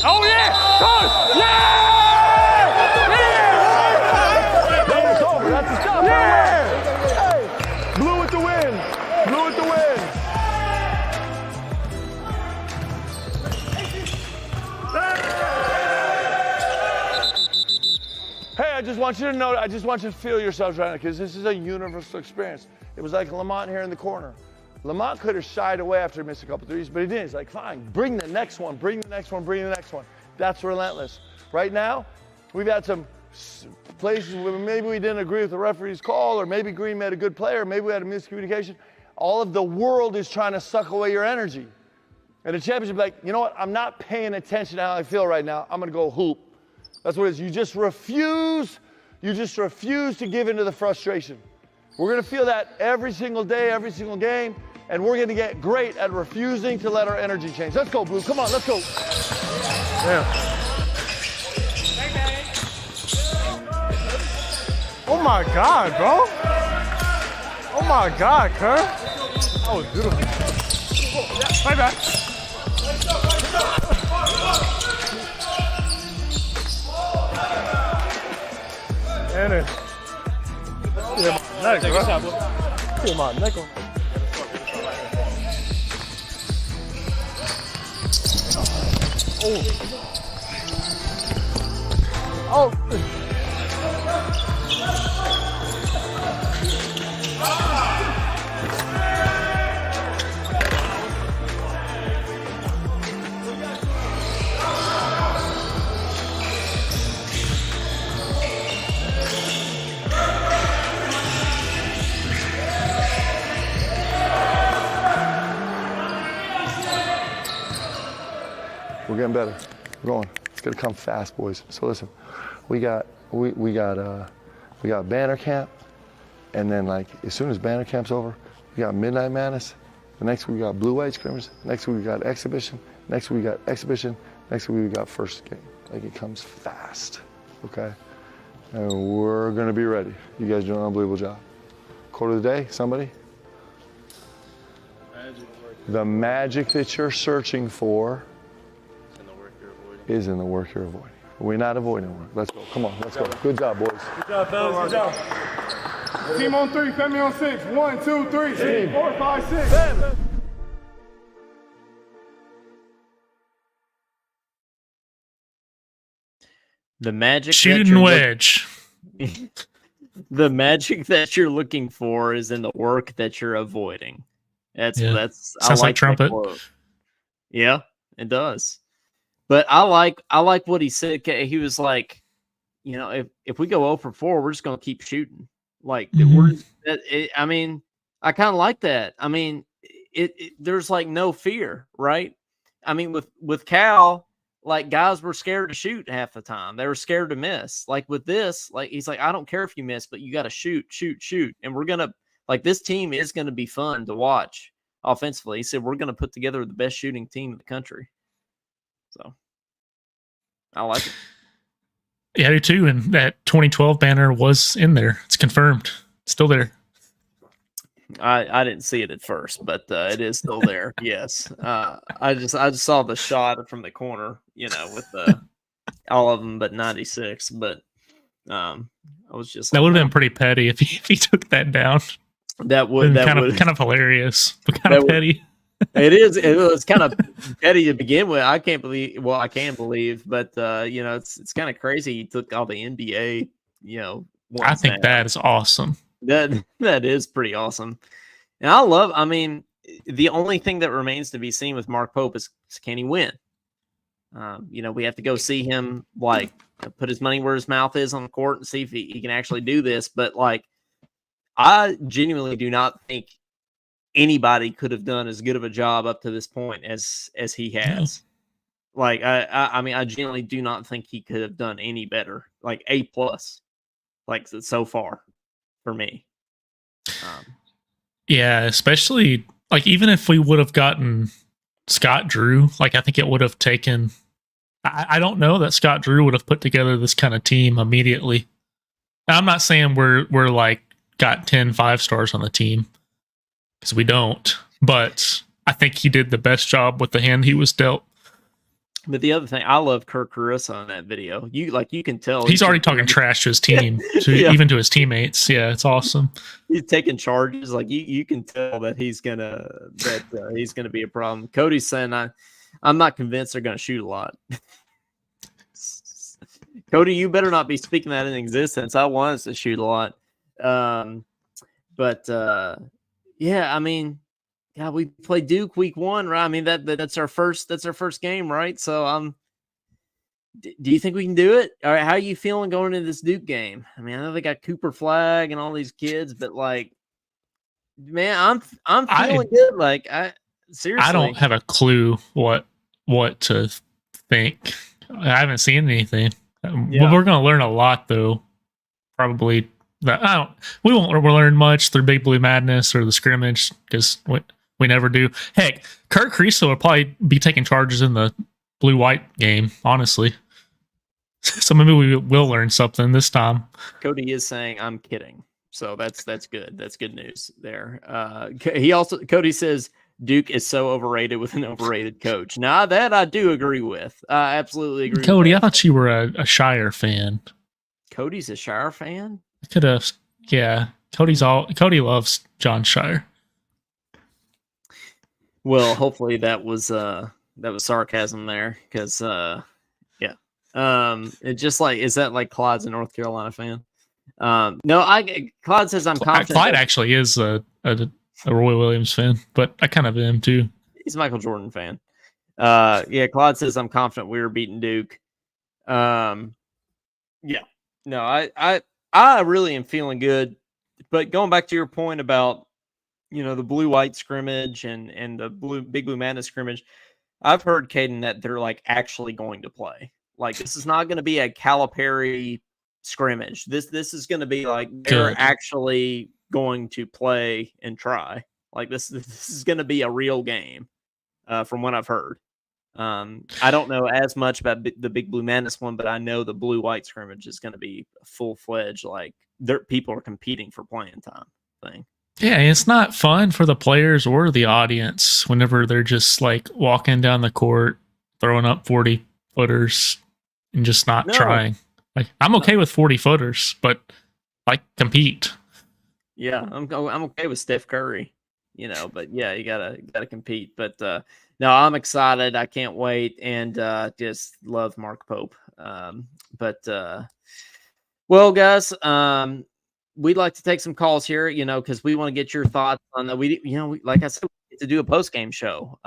Oh, yeah! Touch! Yeah! Yeah! It's over. That's the stop. Yeah! Hey! Blue with the win. Blue with the win. Hey, I just want you to know, I just want you to feel yourselves right now, because this is a universal experience. It was like Lamont here in the corner. Lamont could have shied away after he missed a couple threes, but he didn't. He's like, fine, bring the next one, bring the next one, bring the next one. That's relentless. Right now, we've had some places where maybe we didn't agree with the referee's call, or maybe Green made a good play, or maybe we had a miscommunication. All of the world is trying to suck away your energy. And the championship, like, you know what? I'm not paying attention to how I feel right now. I'm going to go hoop. That's what it is. You just refuse to give into the frustration. We're going to feel that every single day, every single game. And we're going to get great at refusing to let our energy change. Let's go, Blue. Come on, let's go. Yeah. Oh, my God, bro. Oh, my God, Kerr. That was beautiful. Right back. And it. Take a shot, bro. Come on, neck on. Oh. We're getting better. We're going. It's gonna come fast, boys. So listen, we got banner camp, and then like as soon as banner camp's over, we got Midnight Madness. The next week we got blue white scrimmage. Next week we got exhibition. Next week we got exhibition. Next week we got first game. Like it comes fast, okay? And we're gonna be ready. You guys do an unbelievable job. Quote of the day, somebody? The magic that you're searching for is in the work you're avoiding. We're not avoiding work. Let's go. Come on, let's go. Good job, boys. Good job, fellas. Good job. Team on 3, family on 6. 1, 2, 3, 4, 5, 6. The magic Shooting wedge. The magic that you're looking for is in the work that you're avoiding. That's Sounds like trumpet. Yeah, it does. But I like what he said. He was like, you know, if we go 0 for 4, we're just gonna keep shooting. Like I mean, I kind of like that. I mean, there's like no fear, right? I mean, with Cal, like guys were scared to shoot half the time. They were scared to miss. Like with this, like he's like, I don't care if you miss, but you got to shoot. And we're gonna like this team is gonna be fun to watch offensively. He said we're gonna put together the best shooting team in the country. So I like it. Yeah, I do too. And that 2012 banner was in there. It's confirmed. It's still there. I didn't see it at first, but it is still there. Yes. I just saw the shot from the corner, you know, with all of them but 96. But I was just that would have been pretty petty if he took that down. That would kind of hilarious, but kind of petty. It was kind of petty to begin with. I can't believe. Well, I can believe, but you know, it's kind of crazy. He took all the NBA. You know, I think that is awesome. That is pretty awesome. And I mean, the only thing that remains to be seen with Mark Pope is can he win? You know, we have to go see him like put his money where his mouth is on the court and see if he can actually do this. But like, I genuinely do not think anybody could have done as good of a job up to this point as he has. No. Like, I mean, I genuinely do not think he could have done any better. Like A+, like so far for me. Yeah, especially like even if we would have gotten Scott Drew, like I think it would have taken. I don't know that Scott Drew would have put together this kind of team immediately. Now, I'm not saying we're like got 10 5-stars on the team because we don't, but I think he did the best job with the hand he was dealt. But the other thing, I love Kirk Carissa in that video. You can tell he's already talking trash to his team, even to his teammates. Yeah, it's awesome. He's taking charges. Like you can tell that he's gonna be a problem. Cody's saying I'm not convinced they're gonna shoot a lot. Cody, you better not be speaking that in existence. I want us to shoot a lot. Yeah, I mean, yeah, we played Duke week 1, right? I mean that's our first game, right? So do you think we can do it? All right, how are you feeling going into this Duke game? I mean, I know they got Cooper Flagg and all these kids, but like, man, I'm feeling good. Like, seriously, I don't have a clue what to think. I haven't seen anything. Yeah. We're going to learn a lot, though. Probably we won't learn much through Big Blue Madness or the scrimmage because we never do. Heck, Kirk Carissa will probably be taking charges in the blue-white game, honestly. So maybe we will learn something this time. Cody is saying, I'm kidding. So that's good. That's good news there. Cody says Duke is so overrated with an overrated coach. Now that I do agree with. I absolutely agree. Cody, I thought you were a Shire fan. Cody's a Shire fan? Could have, yeah. Cody loves John Shire. Well, hopefully that was sarcasm there, because yeah. It just like, is that like Clyde's a North Carolina fan? No, Clyde says I'm confident. Clyde actually is a Roy Williams fan, but I kind of am too. He's a Michael Jordan fan. Yeah, Clyde says I'm confident we were beating Duke. Yeah. No, I really am feeling good. But going back to your point about, you know, the blue-white scrimmage and the Big Blue Madness scrimmage, I've heard, Caden, that they're like actually going to play. Like this is not going to be a Calipari scrimmage. This is going to be like they're Good. actually going to play and try. Like this is going to be a real game, from what I've heard. I don't know as much about the Big Blue Madness one, but I know the blue white scrimmage is going to be full fledged. Like people are competing for playing time thing. Yeah, it's not fun for the players or the audience whenever they're just like walking down the court, throwing up 40 footers and just not trying. Like I'm okay with 40 footers, but like compete. Yeah, I'm okay with Steph Curry, but yeah, you gotta compete. But no, I'm excited. I can't wait, and just love Mark Pope. Well, guys, we'd like to take some calls here, because we want to get your thoughts on the like I said, we get to do a post game show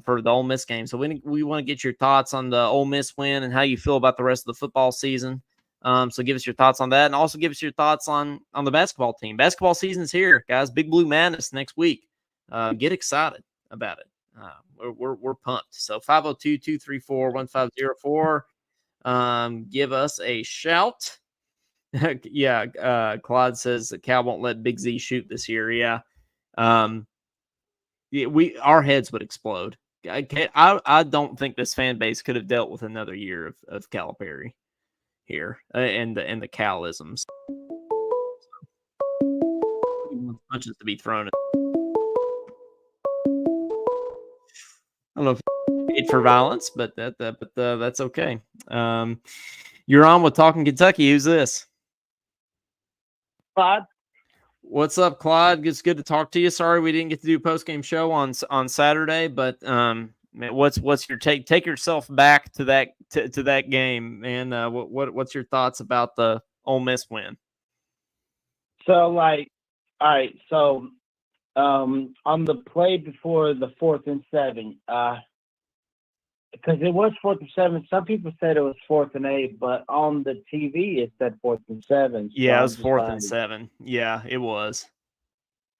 for the Ole Miss game. So we want to get your thoughts on the Ole Miss win and how you feel about the rest of the football season. So give us your thoughts on that, and also give us your thoughts on the basketball team. Basketball season's here, guys. Big Blue Madness next week. Get excited about it. We're pumped. So 502-234-1504. Give us a shout. Yeah, Claude says that Cal won't let Big Z shoot this year. Yeah, our heads would explode. I don't think this fan base could have dealt with another year of Calipari here and the Calisms. Punches to be thrown. I don't know if it's for violence, but that's okay. You're on with Talking Kentucky. Who's this? Clyde. What's up, Clyde? It's good to talk to you. Sorry we didn't get to do a post game show on Saturday, but what's your take? Take yourself back to that game, man. What's your thoughts about the Ole Miss win? So, all right. So, on the play before the 4th and 7, because it was 4th and 7. Some people said it was 4th and 8, but on the TV it said 4th and 7. So yeah, it was 4th and 7. Yeah, it was.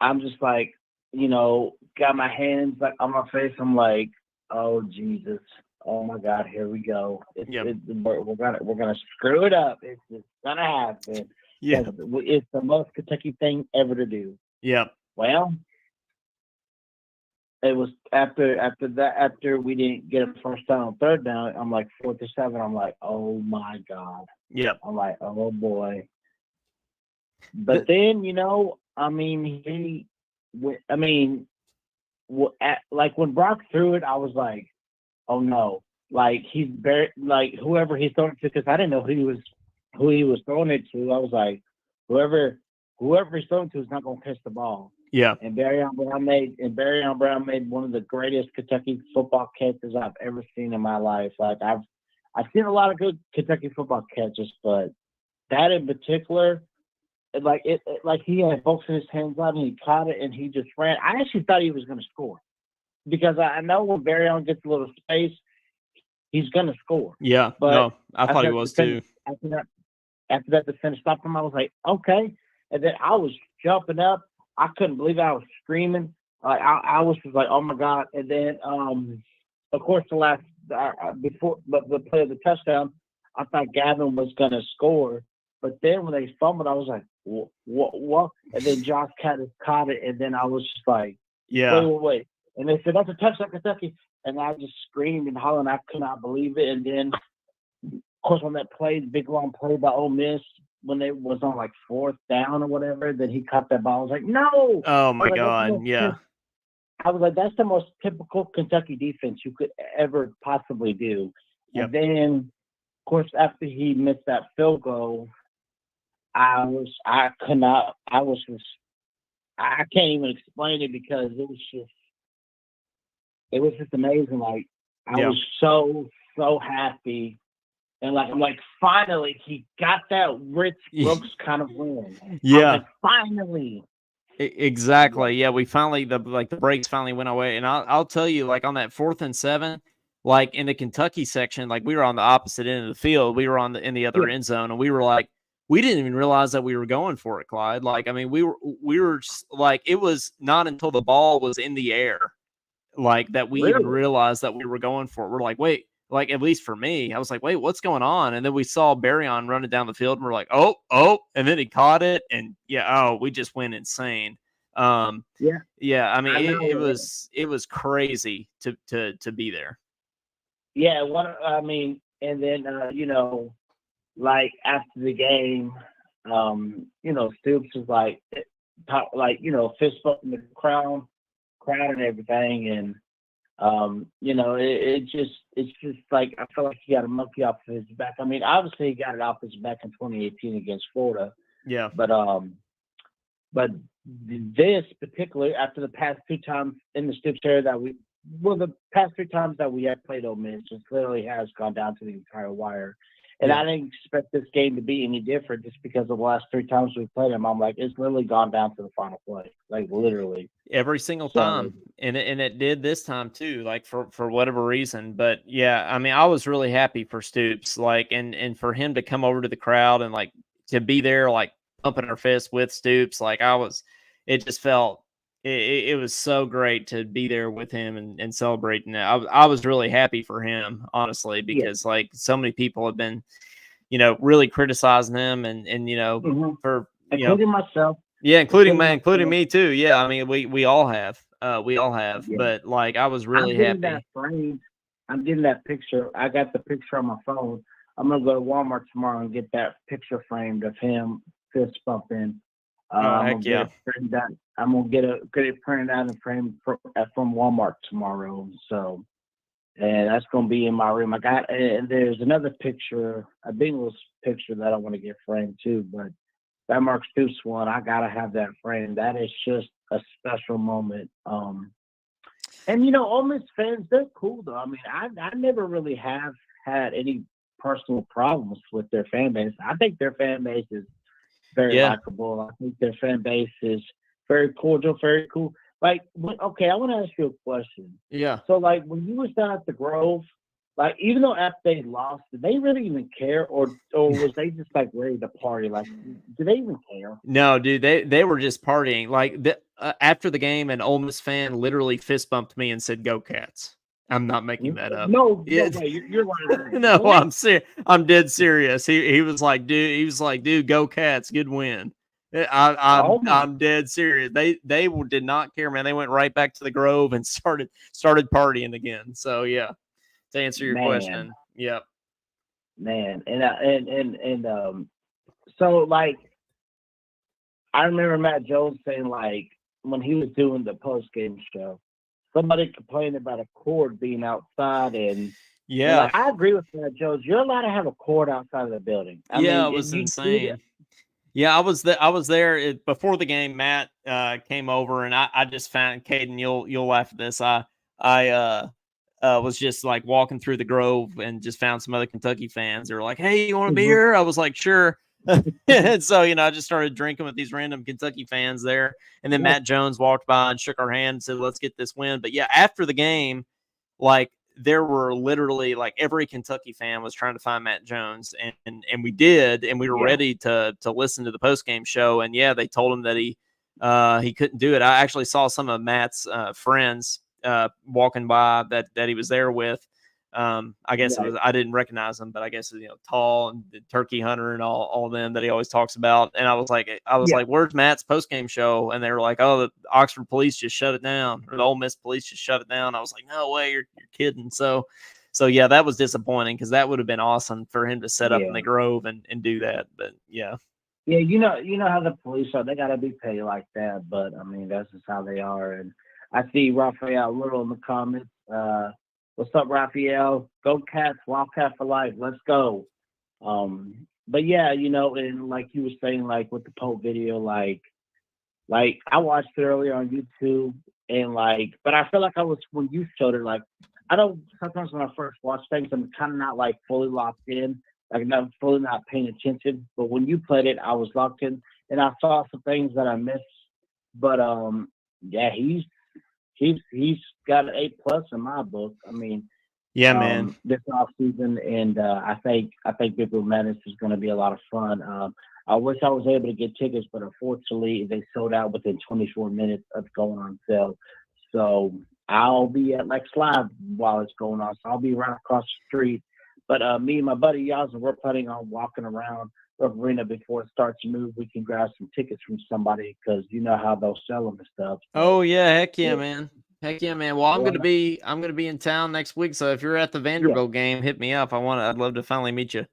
I'm just like, got my hands like on my face. I'm like, oh Jesus, oh my God, here we go. We're gonna screw it up. It's just gonna happen. Yeah, it's the most Kentucky thing ever to do. Yep. Well, it was after we didn't get a first down on 3rd down. I'm like 4th and 7. I'm like, oh my God. Yep. I'm like, oh boy. But then like when Brock threw it, I was like, oh no, like he's like whoever he's throwing it to, because I didn't know who he was throwing it to. I was like, whoever he's throwing to is not going to catch the ball. Yeah. And Barryon Brown made one of the greatest Kentucky football catches I've ever seen in my life. Like I've seen a lot of good Kentucky football catches, but that in particular, like he had both of his hands out and he caught it and he just ran. I actually thought he was going to score, because I know when Barryon gets a little space, he's going to score. Yeah. But no, I thought he was too. After that, the defender stopped him. I was like, okay. And then I was jumping up. I couldn't believe it. I was screaming. I was just like, oh my God. And then, of course, before the play of the touchdown, I thought Gavin was going to score. But then when they fumbled, I was like, what? And then Josh caught it. And then I was just like, yeah. Wait. And they said, that's a touchdown, Kentucky. And I just screamed and hollered. I could not believe it. And then, of course, on that play, the big long play by Ole Miss, when they was on like 4th down or whatever, then he caught that ball. I was like, no. Oh my God. Yeah. I was like, that's the most typical Kentucky defense you could ever possibly do. Yep. And then, of course, after he missed that field goal, I can't even explain it, because it was just amazing. Like I was so happy. And I'm like, finally, he got that Rich Brooks kind of win. Yeah. Like, finally. Exactly. Yeah, we finally the brakes finally went away. And I'll tell you, like on that 4th and 7, like in the Kentucky section, like we were on the opposite end of the field. We were in the other end zone, and we were like, we didn't even realize that we were going for it, Clyde. Like, I mean, we were just, like, it was not until the ball was in the air like that we even Really? realized that we were going for it. We're like, wait, like at least for me, I was like, wait, what's going on? And then we saw Barryon running down the field, and we're like, oh, and then he caught it, and we just went insane. Yeah, I mean, I it know. was crazy to be there. Yeah, and then like after the game, Stoops was like, fist bumping the crowd and everything, and it's just like I feel like he got a monkey off of his back. I mean, obviously he got it off his back in 2018 against Florida, Yeah, but this particularly after the past 2 times in the Stoops era the past 3 times that we have played Ole Miss, just literally has gone down to the entire wire. And I didn't expect this game to be any different just because of the last 3 times we played them. I'm like, it's literally gone down to the final play, like literally every single time, and it did this time too, like for whatever reason. But yeah, I mean, I was really happy for Stoops, like, and for him to come over to the crowd and like to be there, like pumping our fist with Stoops, like it just felt. It was so great to be there with him and celebrating that. I was really happy for him, honestly, because like so many people have been, really criticizing him and for including myself. Yeah, including me too. Yeah, I mean we all have. Yeah. But like I was really I'm getting happy. that framed. I'm getting that picture. I got the picture on my phone. I'm gonna go to Walmart tomorrow and get that picture framed of him fist bumping. I'm gonna get it printed out and framed from Walmart tomorrow. So, and that's gonna be in my room. And there's another picture, a Bengals picture that I want to get framed too. But that Mark Stoops one, I gotta have that framed. That is just a special moment. And Ole Miss fans, they're cool though. I mean, I never really have had any personal problems with their fan base. I think their fan base is very likable. I think their fan base is very cordial, very cool. Like, okay, I want to ask you a question. Yeah. So, like, when you was down at the Grove, like, even though after they lost, did they really even care, or was they just like ready to party? Like, do they even care? No, dude, they were just partying. Like after the game, an Ole Miss fan literally fist bumped me and said, "Go Cats." I'm not making that up. No, you're lying. No, I'm dead serious. He was like, dude, go Cats, good win. I'm dead serious. They did not care, man. They went right back to the Grove and started partying again. So yeah, to answer your question, yep. Man, so like, I remember Matt Jones saying like when he was doing the post game show, somebody complained about a cord being outside, and I agree with Matt Jones. You're allowed to have a cord outside of the building. I mean, it was insane. Yeah, I was there before the game. Matt came over, and I just found Caden. You'll laugh at this. I was just like walking through the Grove and just found some other Kentucky fans. They were like, "Hey, you want a beer?" I was like, "Sure." And so I just started drinking with these random Kentucky fans there. And then Matt Jones walked by and shook our hand and said, "Let's get this win." But yeah, after the game, like there were literally like every Kentucky fan was trying to find Matt Jones, and we did, and we were ready to listen to the post game show. And yeah, they told him that he couldn't do it. I actually saw some of Matt's friends walking by that he was there with. I guess I didn't recognize them, but I guess Tall and the Turkey Hunter and all of them that he always talks about. And I was like, "Where's Matt's post game show?" And they were like, "Oh, the Oxford police just shut it down, or the Ole Miss police just shut it down." I was like, "No way, you're kidding." So yeah, that was disappointing because that would have been awesome for him to set up in the Grove and do that. But yeah. Yeah, you know how the police are. They gotta be paid like that, but I mean that's just how they are. And I see Raphael Little in the comments. What's up, Raphael? Go Cats, Wildcat for life. Let's go. But yeah, and like you were saying, like with the Pope video, like I watched it earlier on YouTube, and but I feel like when you showed it, like I don't sometimes when I first watch things, I'm kind of not like fully locked in, like not fully not paying attention. But when you played it, I was locked in, and I saw some things that I missed. But yeah, he's got an A+ in my book. I mean, man, this off season, and I think Big Blue Madness is going to be a lot of fun. I wish I was able to get tickets, but unfortunately, they sold out within 24 minutes of going on sale. So I'll be at Lex Live while it's going on. So I'll be right across the street. But me and my buddy Yazin, we're planning on walking around the arena before it starts to move. We can grab some tickets from somebody because you know how they'll sell them and stuff. So, Oh yeah, heck yeah, man. Heck yeah, man. Well, I'm gonna be in town next week, so if you're at the Vanderbilt game, hit me up. I'd love to finally meet you.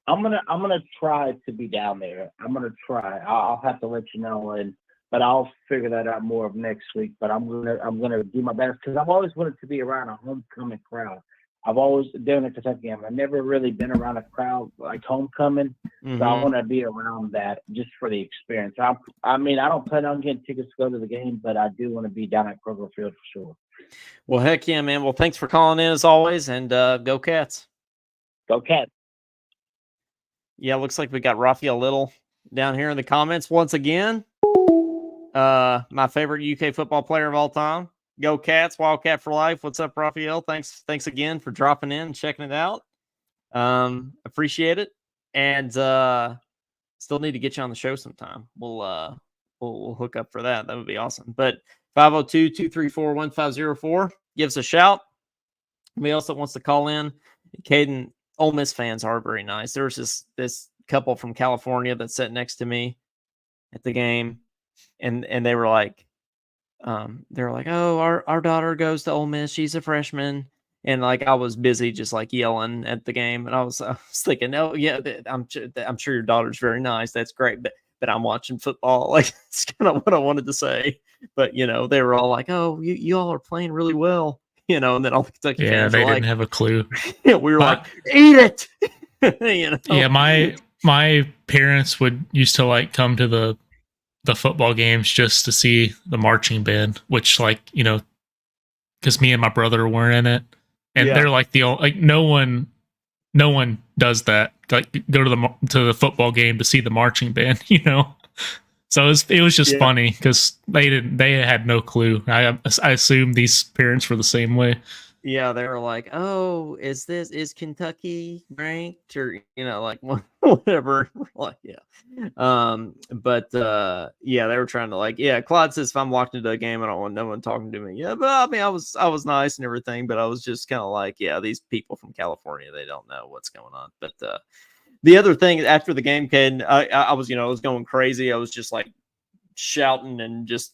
I'm gonna try to be down there. I'm gonna try. I'll have to let you know, but I'll figure that out more of next week. But I'm gonna do my best because I've always wanted to be around a homecoming crowd. I've always done a Kentucky game. I've never really been around a crowd like homecoming, so I want to be around that just for the experience. I mean, I don't plan on getting tickets to go to the game, but I do want to be down at Kroger Field for sure. Well, heck yeah, man. Well, thanks for calling in as always, and go Cats. Go Cats. Yeah, looks like we got Raphael Little down here in the comments once again. My favorite UK football player of all time. Go Cats, Wildcat for life. What's up, Raphael? Thanks again for dropping in and checking it out. Appreciate it. And still need to get you on the show sometime. We'll hook up for that. That would be awesome. But 502-234-1504. Give us a shout. Anybody else that wants to call in? Caden, Ole Miss fans are very nice. There was this couple from California that sat next to me at the game, and they were like, oh, our daughter goes to Ole Miss. She's a freshman. And like, I was busy just like yelling at the game. And I was thinking, oh yeah, I'm sure your daughter's very nice. That's great. But I'm watching football. Like, it's kind of what I wanted to say. But, they were all like, oh, you all are playing really well. And then all the Kentucky fans they were didn't have a clue. We were like, eat it. Yeah, my parents used to like come to the football games just to see the marching band, which because me and my brother weren't in it, and they're like no one does that. Like go to the football game to see the marching band, So it was just funny because they had no clue. I assume these parents were the same way. Yeah, they were like, "Oh, is Kentucky ranked or like whatever?" Like, yeah. But yeah, they were trying to Claude says if I'm locked into a game, I don't want no one talking to me. Yeah, but I mean, I was nice and everything, but I was just kind of like, yeah, these people from California, they don't know what's going on. But the other thing after the game, Ken, I was I was going crazy. I was just like shouting and just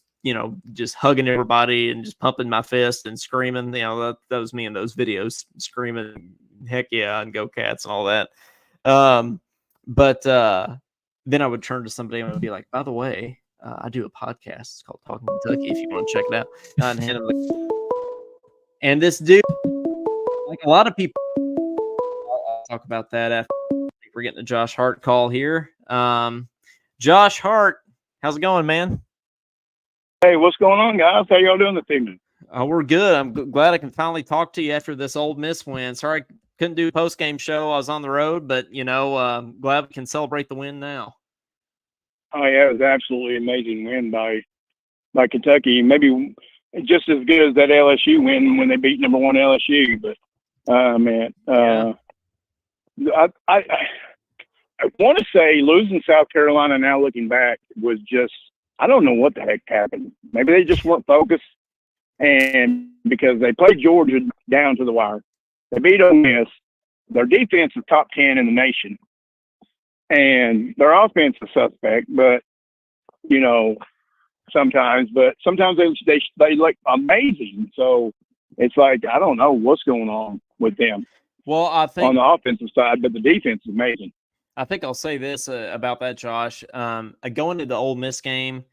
hugging everybody and just pumping my fist and screaming. That was me in those videos, screaming, heck yeah, and go Cats and all that. But then I would turn to somebody and I would be like, by the way, I do a podcast. It's called Talkin Kentucky if you want to check it out. And this dude, like a lot of people, I'll talk about that after. We're getting a Josh Hart call here. Josh Hart, how's it going, man? Hey, what's going on, guys? How y'all doing this evening? We're good. I'm glad I can finally talk to you after this Ole Miss win. Sorry I couldn't do a post-game show. I was on the road, but, glad we can celebrate the win now. Oh, yeah, it was an absolutely amazing win by Kentucky. Maybe just as good as that LSU win when they beat number 1 LSU. But, man, I want to say losing South Carolina now looking back was just, I don't know what the heck happened. Maybe they just weren't focused, and because they played Georgia down to the wire. They beat Ole Miss. Their defense is top 10 in the nation, and their offense is suspect. But sometimes they look amazing. So it's like I don't know what's going on with them. Well, I think on the offensive side, but the defense is amazing. I think I'll say this about that, Josh. Going to the Ole Miss game,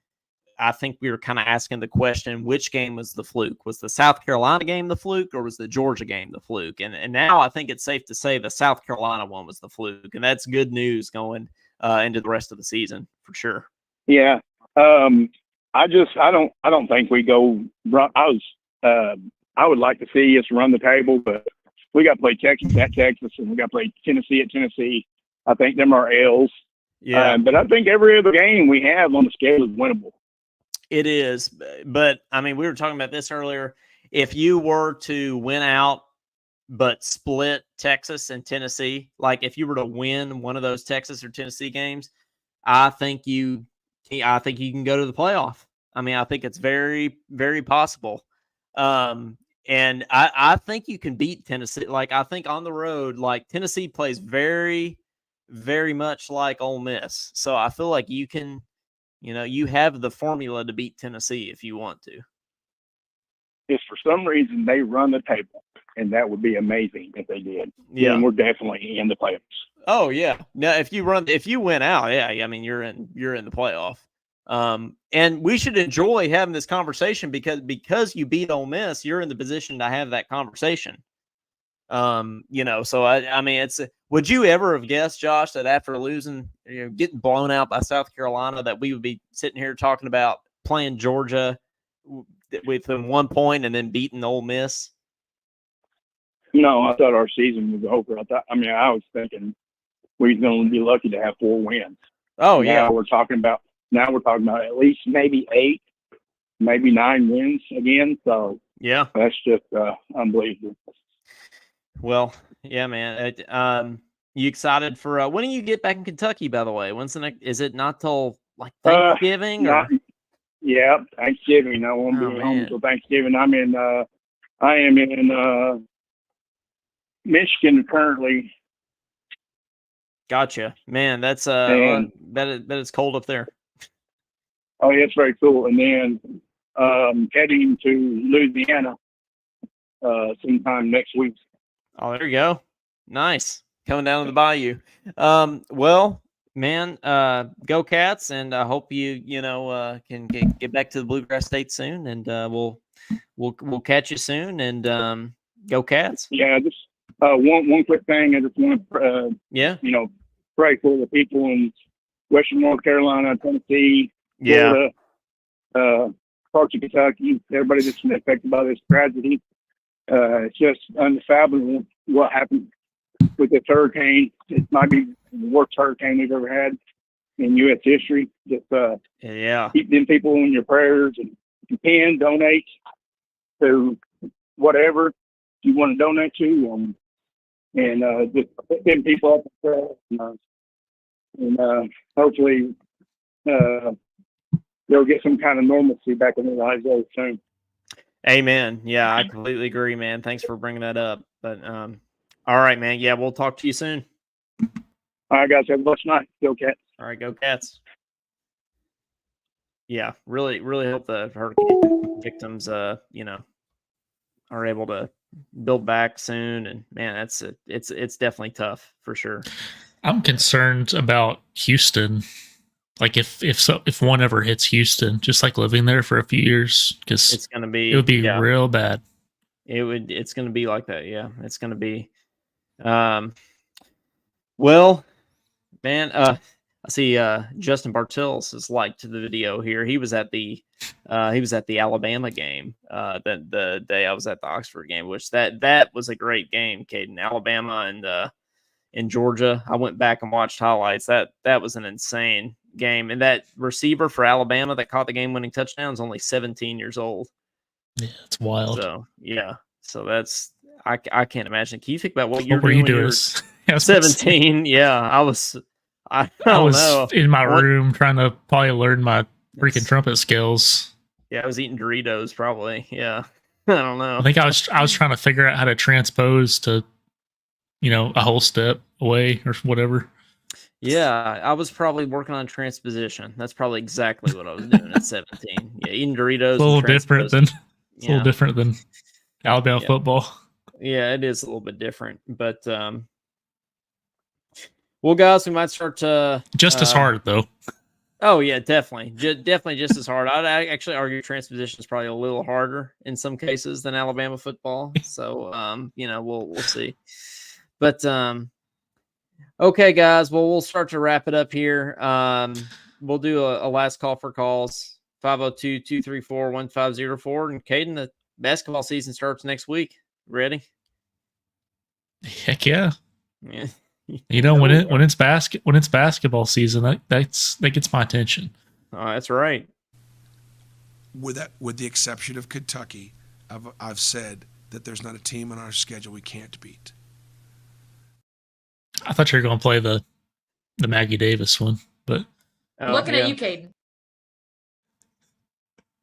I think we were kind of asking the question, which game was the fluke? Was the South Carolina game the fluke, or was the Georgia game the fluke? And now I think it's safe to say the South Carolina one was the fluke, and that's good news going into the rest of the season for sure. Yeah, I don't think we go. I would like to see us run the table, but we got to play Texas at Texas, and we got to play Tennessee at Tennessee. I think them are L's. Yeah. But I think every other game we have on the scale is winnable. It is. But, I mean, we were talking about this earlier. If you were to win out but split Texas and Tennessee, like if you were to win one of those Texas or Tennessee games, I think you can go to the playoff. I mean, I think it's very, very possible. And I think you can beat Tennessee. Like, I think on the road, like, Tennessee plays very, very much like Ole Miss. So I feel like you can, you have the formula to beat Tennessee if you want to. If for some reason they run the table, and that would be amazing if they did, Yeah. then we're definitely in the playoffs. Oh yeah. Now if you win out, yeah, I mean you're in the playoff. And we should enjoy having this conversation because you beat Ole Miss, you're in the position to have that conversation. So I mean would you ever have guessed, Josh, that after losing, getting blown out by South Carolina, that we would be sitting here talking about playing Georgia within 1 point and then beating Ole Miss? No, I thought our season was over. I was thinking we were going to be lucky to have 4 wins. Oh yeah. Now we're talking about at least maybe 8, maybe 9 wins again. So yeah, that's just unbelievable. Well, yeah, man. You excited for when do you get back in Kentucky? By the way, when's the next? Is it not till like Thanksgiving? Yeah, Thanksgiving. I won't be home until Thanksgiving. I am in Michigan currently. Gotcha, man. That's bet it's cold up there. Oh, yeah, it's very cool. And then heading to Louisiana sometime next week. Oh, there you go. Nice. Coming down to the bayou. Well, man, go Cats, and I hope you can get back to the Bluegrass State soon, and we'll catch you soon, and go Cats. Yeah, just one quick thing. I just want to pray for the people in Western North Carolina, Tennessee, Florida, parts of Kentucky, everybody that's been affected by this tragedy. It's just unfathomable what happened with this hurricane. It might be the worst hurricane we've ever had in U.S. history. Just keep them people in your prayers, and if you can, donate to whatever you want to donate to, and just put them people up in prayer, and hopefully they'll get some kind of normalcy back in their lives very soon. Amen. Yeah, I completely agree, man. Thanks for bringing that up. But all right, man. Yeah, we'll talk to you soon. All right, guys. Have a blessed night. Go Cats. All right, go Cats. Yeah, really, really hope the hurricane victims, are able to build back soon. And man, it's definitely tough for sure. I'm concerned about Houston. Like if one ever hits Houston, just like living there for a few years, because it would be real bad. It's going to be like that. Yeah, it's going to be. Well, man, I see Justin Bartels has liked the video here. He was at the Alabama game the day I was at the Oxford game, which that was a great game, Caden. Alabama and in Georgia. I went back and watched highlights. That was an insane game. And that receiver for Alabama that caught the game-winning touchdown is only 17 years old. Yeah, it's wild. So yeah, so that's I can't imagine. Can you think about what were you doing? 17. Yeah, I was in my room trying to probably learn my freaking trumpet skills. Yeah, I was eating Doritos probably. Yeah, I don't know. I think I was trying to figure out how to transpose to, a whole step away or whatever. Yeah, I was probably working on transposition. That's probably exactly what I was doing at 17. Yeah, eating Doritos. A little different than Alabama football. Yeah, it is a little bit different, but well, guys, we might start to just as hard though. Oh yeah, definitely, definitely just as hard. I'd actually argue transposition is probably a little harder in some cases than Alabama football. So we'll see, but okay, guys. Well, we'll start to wrap it up here. We'll do a last call for calls. 502-234-1504. And Caden, the basketball season starts next week. Ready? Heck yeah. Yeah. When it's basketball season, that gets my attention. Oh, that's right. With the exception of Kentucky, I've said that there's not a team on our schedule we can't beat. I thought you were going to play the Maggie Davis one, but looking at you, Caden.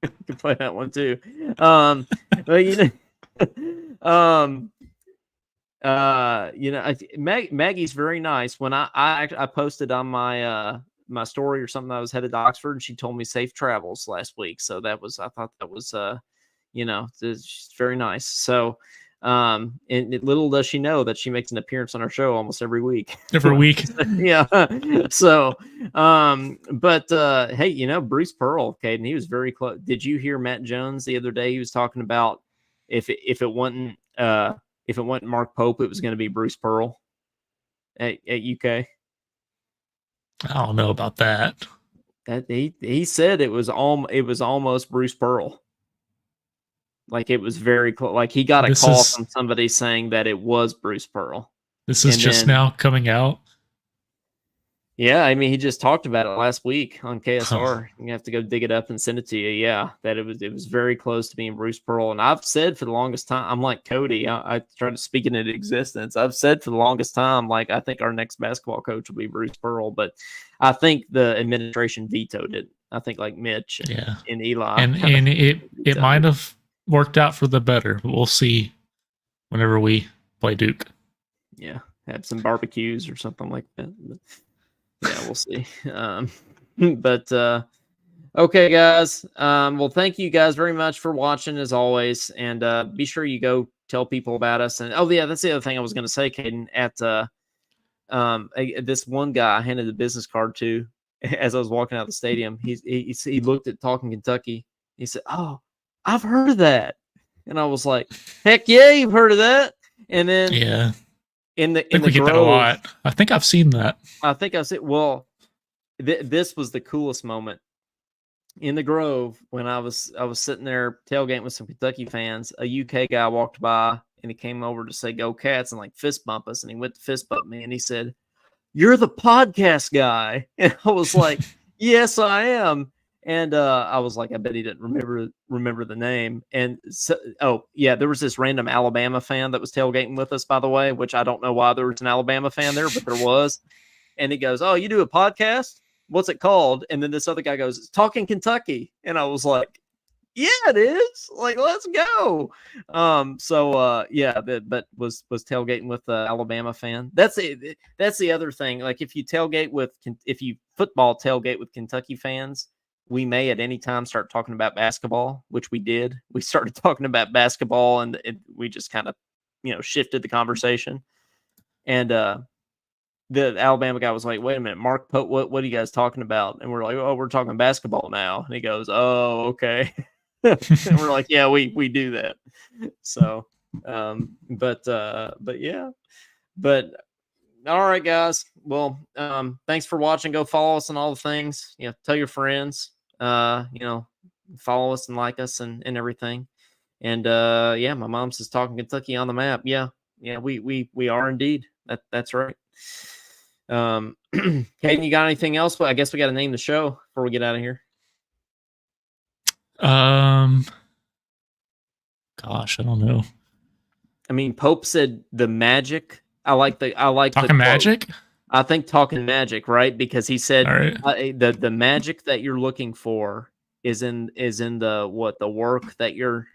You can play that one too. Well, you know, Maggie's very nice. When I posted on my my story or something, I was headed to Oxford, and she told me safe travels last week. So I thought that was she's very nice. So and little does she know that she makes an appearance on our show almost every week. Every week. Yeah. So but hey, Bruce Pearl, Caden, he was very close. Did you hear Matt Jones the other day? He was talking about if it wasn't Mark Pope, it was going to be Bruce Pearl at UK. I don't know about that. That he said it was almost Bruce Pearl. Like it was very close. Like he got a call from somebody saying that it was Bruce Pearl. This is just now coming out. Yeah, I mean, he just talked about it last week on KSR. You have to go dig it up and send it to you. Yeah, that it was very close to being Bruce Pearl. And I've said for the longest time, I'm like Cody. I tried to speak it into existence. I've said for the longest time, like I think our next basketball coach will be Bruce Pearl, but I think the administration vetoed it. I think like Mitch and Eli, and it might have worked out for the better. We'll see whenever we play Duke. Yeah, have some barbecues or something like that. But yeah, we'll see. But okay, guys. Well, thank you guys very much for watching as always, and be sure you go tell people about us. And oh yeah, that's the other thing I was going to say, Caden. At this one guy I handed the business card to as I was walking out of the stadium. He looked at Talkin Kentucky. He said, "Oh, I've heard of that," and I was like, "Heck yeah, you've heard of that." And then yeah. In the we get that a lot. I think I've seen that. I think I've seen. Well, this was the coolest moment in the Grove when I was sitting there tailgating with some Kentucky fans. A UK guy walked by and he came over to say "Go Cats" and like fist bump us, and he went to fist bump me and he said, "You're the podcast guy," and I was like, "Yes, I am." And I was like, I bet he didn't remember the name. And so, oh yeah, there was this random Alabama fan that was tailgating with us, by the way, which I don't know why there was an Alabama fan there, but there was. And he goes, "Oh, you do a podcast? What's it called?" And then this other guy goes, "Talkin Kentucky." And I was like, "Yeah, it is. Like, let's go." Yeah, but was tailgating with the Alabama fan. That's the other thing. Like if you football tailgate with Kentucky fans, we may at any time start talking about basketball, which we did. We started talking about basketball and we just kind of, shifted the conversation. And the Alabama guy was like, "Wait a minute, Mark Pope, what are you guys talking about?" And we're like, "Oh, we're talking basketball now." And he goes, "Oh, okay." And we're like, "Yeah, we do that." So, but yeah, but all right, guys. Well, thanks for watching. Go follow us on all the things. Tell your friends. Follow us and like us and everything. And yeah, my mom says Talkin Kentucky on the map. Yeah, we are indeed. That's right. Caden, you got anything else? Well, I guess we got to name the show before we get out of here. Gosh, I don't know. I mean, Pope said the magic. I like Talking magic. I think Talking magic, right? Because he said right. The magic that you're looking for is in the work that you're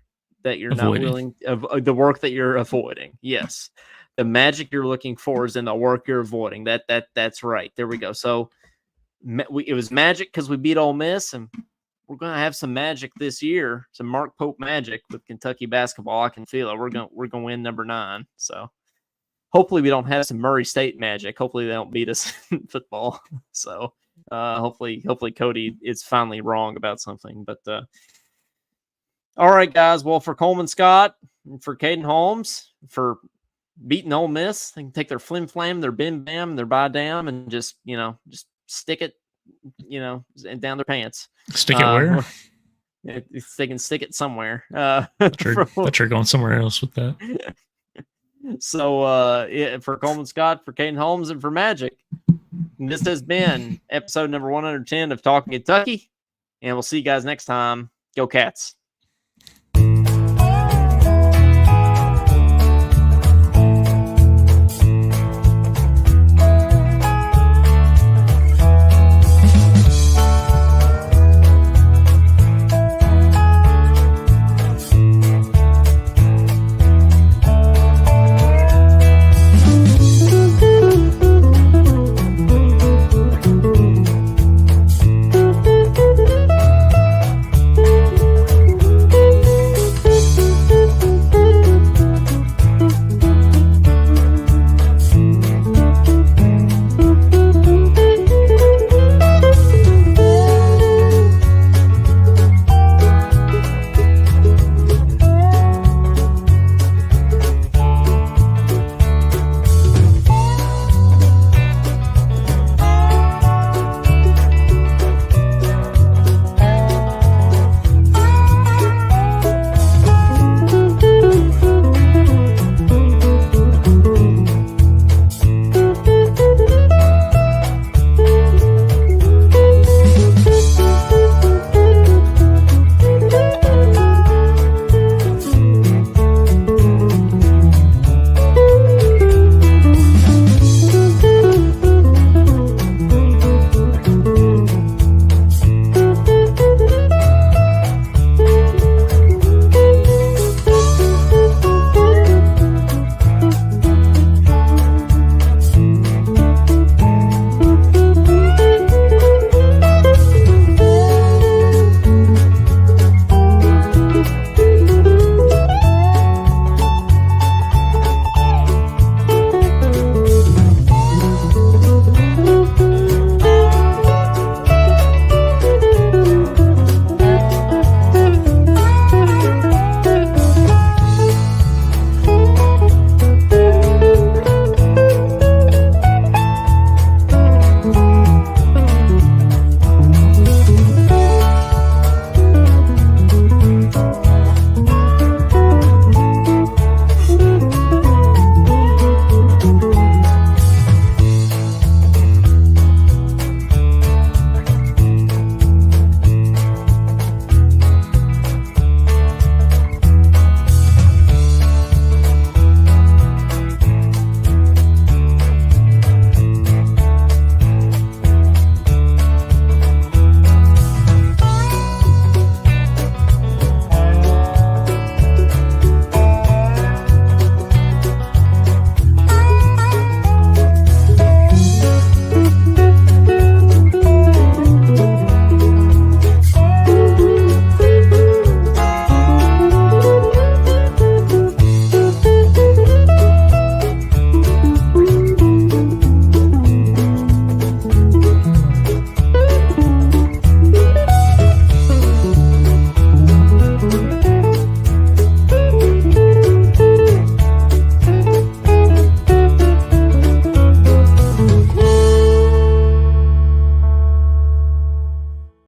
avoiding. Not willing of the work that you're avoiding. Yes. The magic you're looking for is in the work you're avoiding. That's right. There we go. So it was magic because we beat Ole Miss, and we're going to have some magic this year, some Mark Pope magic with Kentucky basketball. I can feel it. We're going to win number 9. So hopefully we don't have some Murray State magic. Hopefully they don't beat us in football. So hopefully Cody is finally wrong about something. But all right, guys. Well, for Coleman Scott, for Caden Holmes, for beating Ole Miss, they can take their flim flam, their bim bam, their by dam, and just stick it, down their pants. Stick it where? They can stick it somewhere. Thought you're going somewhere else with that. So for Coleman Scott, for Caden Holmes, and for Magic, this has been episode number 110 of Talkin Kentucky, and we'll see you guys next time. Go Cats.